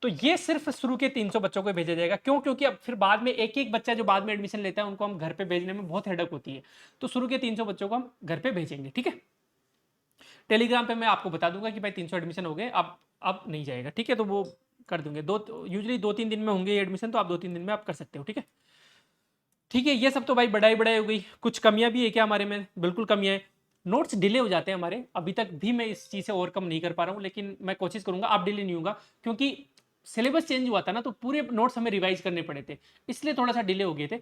तो ये सिर्फ शुरू के 300 बच्चों को भेजा जाएगा। क्यों? क्योंकि अब फिर बाद में एक एक बच्चा जो बाद में एडमिशन लेता है उनको हम घर पे भेजने में बहुत हेडक होती है, तो शुरू के 300 बच्चों को हम घर पे भेजेंगे, ठीक है। टेलीग्राम पे मैं आपको बता दूंगा कि भाई 300 एडमिशन हो गए, अब नहीं जाएगा, ठीक है। तो वो कर दूंगे, यूजली 2-3 दिन में होंगे एडमिशन, तो आप 2-3 दिन में आप कर सकते हो, ठीक है। ठीक है, ये सब तो भाई बढ़ाई हो गई। कुछ कमियां भी है क्या हमारे में? बिल्कुल कमियां है। नोट्स डिले हो जाते हैं हमारे, अभी तक भी मैं इस चीज़ से ओवरकम नहीं कर पा रहा हूँ, लेकिन मैं कोशिश करूंगा अब डिले नहीं होगा, क्योंकि सिलेबस चेंज हुआ था ना, तो पूरे नोट्स हमें रिवाइज करने पड़े थे, इसलिए थोड़ा सा डिले हो गए थे।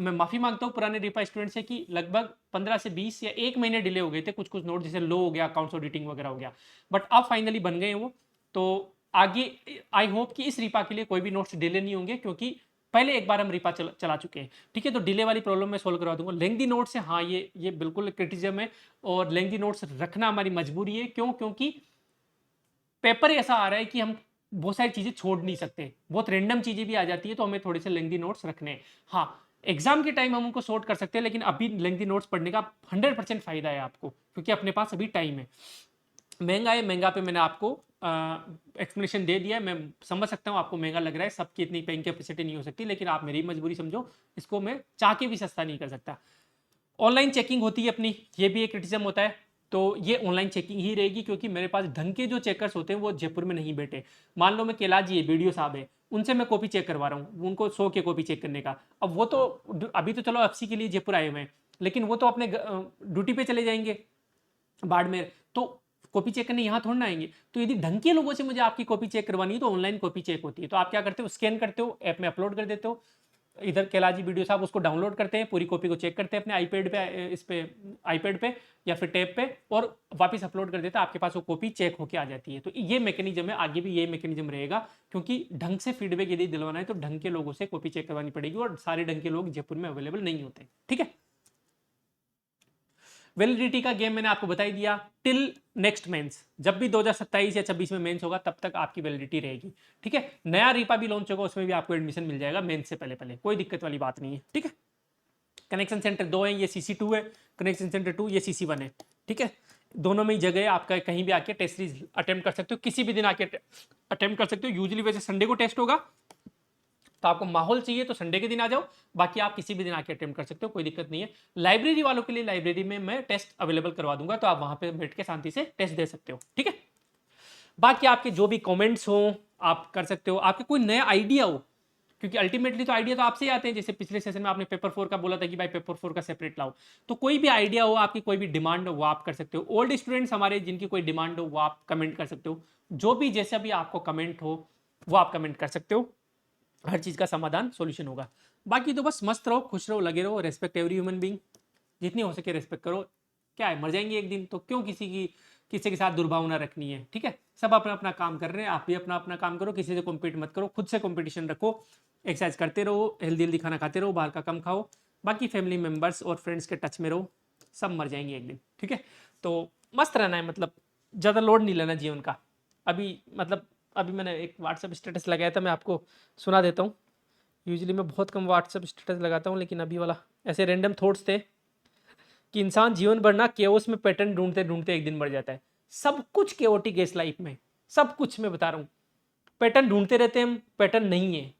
मैं माफ़ी मांगता हूँ पुराने रिपा स्टूडेंट से कि लगभग 15 से 20 या 1 महीने डिले हो गए थे कुछ कुछ नोट, जैसे लो हो गया, अकाउंट्स ऑडिटिंग वगैरह हो गया, बट अब फाइनली बन गए हैं वो। तो आगे आई होप कि इस रिपा के लिए कोई भी नोट्स डिले नहीं होंगे, क्योंकि पहले एक बार हम रिपा चला चुके हैं, ठीक है। तो डिले वाली प्रॉब्लम मैं सोल्व करवा दूंगा। लेंथी नोट्स है, हाँ, ये बिल्कुल क्रिटिसिज्म है, और लेंथी नोट्स रखना हमारी मजबूरी है। क्यों? क्योंकि पेपर ऐसा आ रहा है कि हम बहुत सारी चीज़ें छोड़ नहीं सकते, बहुत रेंडम चीज़ें भी आ जाती है, तो हमें थोड़े से लेंथी नोट्स रखने हैं। हाँ, एग्जाम के टाइम हम उनको सॉर्ट कर सकते हैं, लेकिन अभी लेंथी नोट्स पढ़ने का 100% फायदा है आपको, क्योंकि अपने पास अभी टाइम है। महंगा है, महंगा पे मैंने आपको एक्सप्लेनेशन दे दिया है। मैं समझ सकता हूँ आपको महंगा लग रहा है, सबकी इतनी पेइंग कैपेसिटी नहीं हो सकती, लेकिन आप मेरी मजबूरी समझो, इसको मैं चाह के भी सस्ता नहीं कर सकता। ऑनलाइन चेकिंग होती है अपनी, ये भी एक क्रिटिसिज्म होता है, तो ये ऑनलाइन चेकिंग ही रहेगी, क्योंकि मेरे पास ढंग के जो चेकर्स होते हैं वो जयपुर में नहीं बैठे। मान लो मैं कैलाश जी है, वीडियो साहब है, उनसे मैं कॉपी चेक करवा रहा हूँ, उनको 100 के कॉपी चेक करने का। अब वो तो अभी तो चलो एफसी के लिए जयपुर आए हुए हैं, लेकिन वो तो अपने ड्यूटी पे चले जाएंगे बाड़मेर, तो कॉपी चेक करने यहाँ थोड़ा ना आएंगे। तो यदि ढंग के लोगों से मुझे आपकी कॉपी चेक करवानी है तो ऑनलाइन कॉपी चेक होती है। तो आप क्या करते हो, स्कैन करते हो, ऐप में अपलोड कर देते हो, इधर कैलाश जी वीडियो साहब उसको डाउनलोड करते हैं, पूरी कॉपी को चेक करते हैं अपने आईपैड पे, इस पे आईपैड पे या फिर टैब पे, और वापस अपलोड कर देते हैं, आपके पास वो कॉपी चेक होके आ जाती है। तो ये मैकेनिज्म है, आगे भी ये मैकेनिज्म रहेगा, क्योंकि ढंग से फीडबैक यदि दिलवाना है तो ढंग के लोगों से कॉपी चेक करवानी पड़ेगी, और सारे ढंग के लोग जयपुर में अवेलेबल नहीं होते। ठीक है, वैलिडिटी का गेम मैंने आपको बता ही दिया, टिल नेक्स्ट मेंस, जब भी 2027 या 26 में मेंस होगा तब तक आपकी वैलिडिटी रहेगी। ठीक है, नया रीपा भी लॉन्च होगा, उसमें भी आपको एडमिशन मिल जाएगा मेंस से पहले पहले, कोई दिक्कत वाली बात नहीं है। ठीक है, कनेक्शन सेंटर 2 है, ये CC2 है, कनेक्शन सेंटर 2 ये CC1 है। ठीक है, दोनों में ही जगह है, आपका कहीं भी आके टेस्ट सीरीज अटेम्प्ट कर सकते हो, किसी भी दिन आके अटेम्प्ट कर सकते हो। यूजुअली वैसे संडे को टेस्ट होगा, तो आपको माहौल चाहिए तो संडे के दिन आ जाओ, बाकी आप किसी भी दिन आके अटेम्प्ट कर सकते हो, कोई दिक्कत नहीं है। लाइब्रेरी वालों के लिए लाइब्रेरी में मैं टेस्ट अवेलेबल करवा दूंगा, तो आप वहां पे बैठ के शांति से टेस्ट दे सकते हो। ठीक है, बाकी आपके जो भी कमेंट्स हो आप कर सकते हो, आपके कोई नया आइडिया हो, क्योंकि अल्टीमेटली तो आइडिया तो आपसे ही आते हैं। जैसे पिछले सेशन में आपने पेपर 4 का बोला था कि भाई पेपर 4 का सेपरेट लाओ, तो कोई भी आइडिया हो, आपकी कोई भी डिमांड हो, वो आप कर सकते हो। ओल्ड स्टूडेंट्स हमारे जिनकी कोई डिमांड हो वो आप कमेंट कर सकते हो, जो भी जैसा भी आपको कमेंट हो वो आप कमेंट कर सकते हो, हर चीज़ का समाधान सॉल्यूशन होगा। बाकी तो बस मस्त रहो, खुश रहो, लगे रहो, रेस्पेक्ट एवरी ह्यूमन बीइंग, जितनी हो सके रेस्पेक्ट करो। क्या है, मर जाएंगे एक दिन, तो क्यों किसी के साथ दुर्भावना रखनी है। ठीक है, सब अपना अपना काम कर रहे हैं, आप भी अपना अपना काम करो, किसी से कॉम्पीट मत करो, खुद से कॉम्पिटिशन रखो, एक्सरसाइज करते रहो, हेल्दी हेल्दी खाना खाते रहो, बाहर का कम खाओ, बाकी फैमिली मेम्बर्स और फ्रेंड्स के टच में रहो, सब मर जाएंगे एक दिन। ठीक है, तो मस्त रहना है, मतलब ज़्यादा लोड नहीं लेना जीवन का। अभी मैंने एक व्हाट्सएप स्टेटस लगाया था, मैं आपको सुना देता हूँ। यूजुअली मैं बहुत कम व्हाट्सएप स्टेटस लगाता हूँ, लेकिन अभी वाला ऐसे रैंडम थॉट्स थे कि इंसान जीवन भर ना केओस में पैटर्न ढूंढते ढूंढते एक दिन मर जाता है। सब कुछ केओटिक है इस लाइफ में, सब कुछ मैं बता रहा हूँ, पैटर्न ढूंढते रहते हैं हम, पैटर्न नहीं है,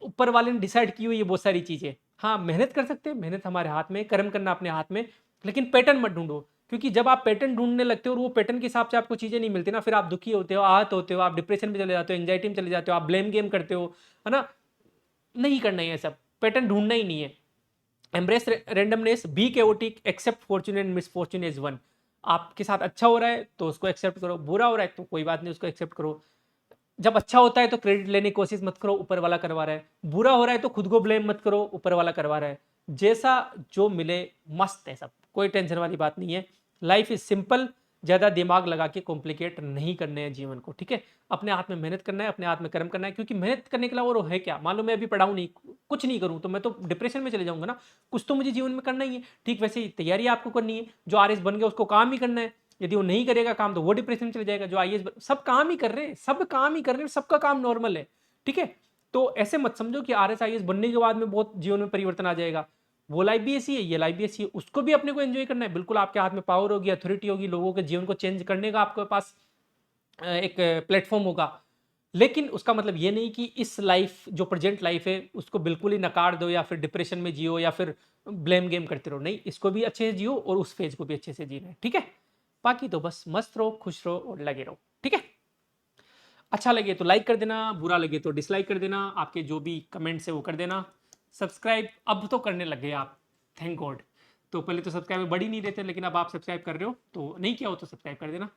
ऊपर वाले ने डिसाइड की हुई है बहुत सारी चीजें। हाँ, मेहनत कर सकते हैं, मेहनत हमारे हाथ में, कर्म करना अपने हाथ में, लेकिन पैटर्न मत ढूंढो, क्योंकि जब आप पैटर्न ढूंढने लगते हो और वो पैटर्न के हिसाब से आपको चीजें नहीं मिलती ना, फिर आप दुखी होते हो, आहत होते हो, आप डिप्रेशन में चले जाते हो, एंग्जाइटी में चले जाते हो, आप ब्लेम गेम करते हो, है ना। नहीं करना है ये सब, पैटर्न ढूंढना ही नहीं है। Embrace randomness, be chaotic, accept fortune and misfortune is one. आपके साथ अच्छा हो रहा है तो उसको एक्सेप्ट करो, बुरा हो रहा है तो कोई बात नहीं, उसको एक्सेप्ट करो। जब अच्छा होता है तो क्रेडिट लेने की कोशिश मत करो, ऊपर वाला करवा रहा है। बुरा हो रहा है तो खुद को ब्लेम मत करो, ऊपर वाला करवा रहा है। जैसा जो मिले मस्त है सब, कोई टेंशन वाली बात नहीं है। लाइफ इज सिंपल, ज्यादा दिमाग लगा के कॉम्प्लिकेट नहीं करने हैं जीवन को। ठीक है, अपने हाथ में मेहनत करना है, अपने हाथ में कर्म करना है, क्योंकि मेहनत करने के अलावा और है क्या। मान लो मैं अभी पढ़ाऊँ नहीं, कुछ नहीं करूँ, तो मैं तो डिप्रेशन में चले जाऊंगा ना। कुछ तो मुझे जीवन में करना ही है। ठीक वैसे ही तैयारी आपको करनी है, जो आरएस बन गया उसको काम ही करना है। यदि वो नहीं करेगा काम तो वो डिप्रेशन में चले जाएगा। जो आईएएस, सब काम ही कर रहे हैं, सब काम ही कर रहे हैं, सबका काम नॉर्मल है। ठीक है, तो ऐसे मत समझो कि आरएस आईएएस बनने के बाद में बहुत जीवन में परिवर्तन आ जाएगा। वो लाइफ भी ऐसी है, ये लाइफ भी ऐसी है, उसको भी अपने को एंजॉय करना है। बिल्कुल आपके हाथ में पावर होगी, अथॉरिटी होगी, लोगों के जीवन को चेंज करने का आपके पास एक प्लेटफॉर्म होगा। लेकिन उसका मतलब ये नहीं कि इस लाइफ, जो प्रेजेंट लाइफ है, उसको बिल्कुल ही नकार दो या फिर डिप्रेशन में जियो या फिर ब्लेम गेम करते रहो। नहीं, इसको भी अच्छे से जियो और उस फेज को भी अच्छे से जीना है। ठीक है, बाकी तो बस मस्त रहो, खुश रहो और लगे रहो। ठीक है, अच्छा लगे तो लाइक कर देना, बुरा लगे तो डिसलाइक कर देना, आपके जो भी कमेंट्स है वो कर देना। सब्सक्राइब अब तो करने लग गए आप, थैंक गॉड। तो पहले तो सब्सक्राइबर बढ़ ही नहीं रहे थे, लेकिन अब आप सब्सक्राइब कर रहे हो, तो नहीं किया हो तो सब्सक्राइब कर देना।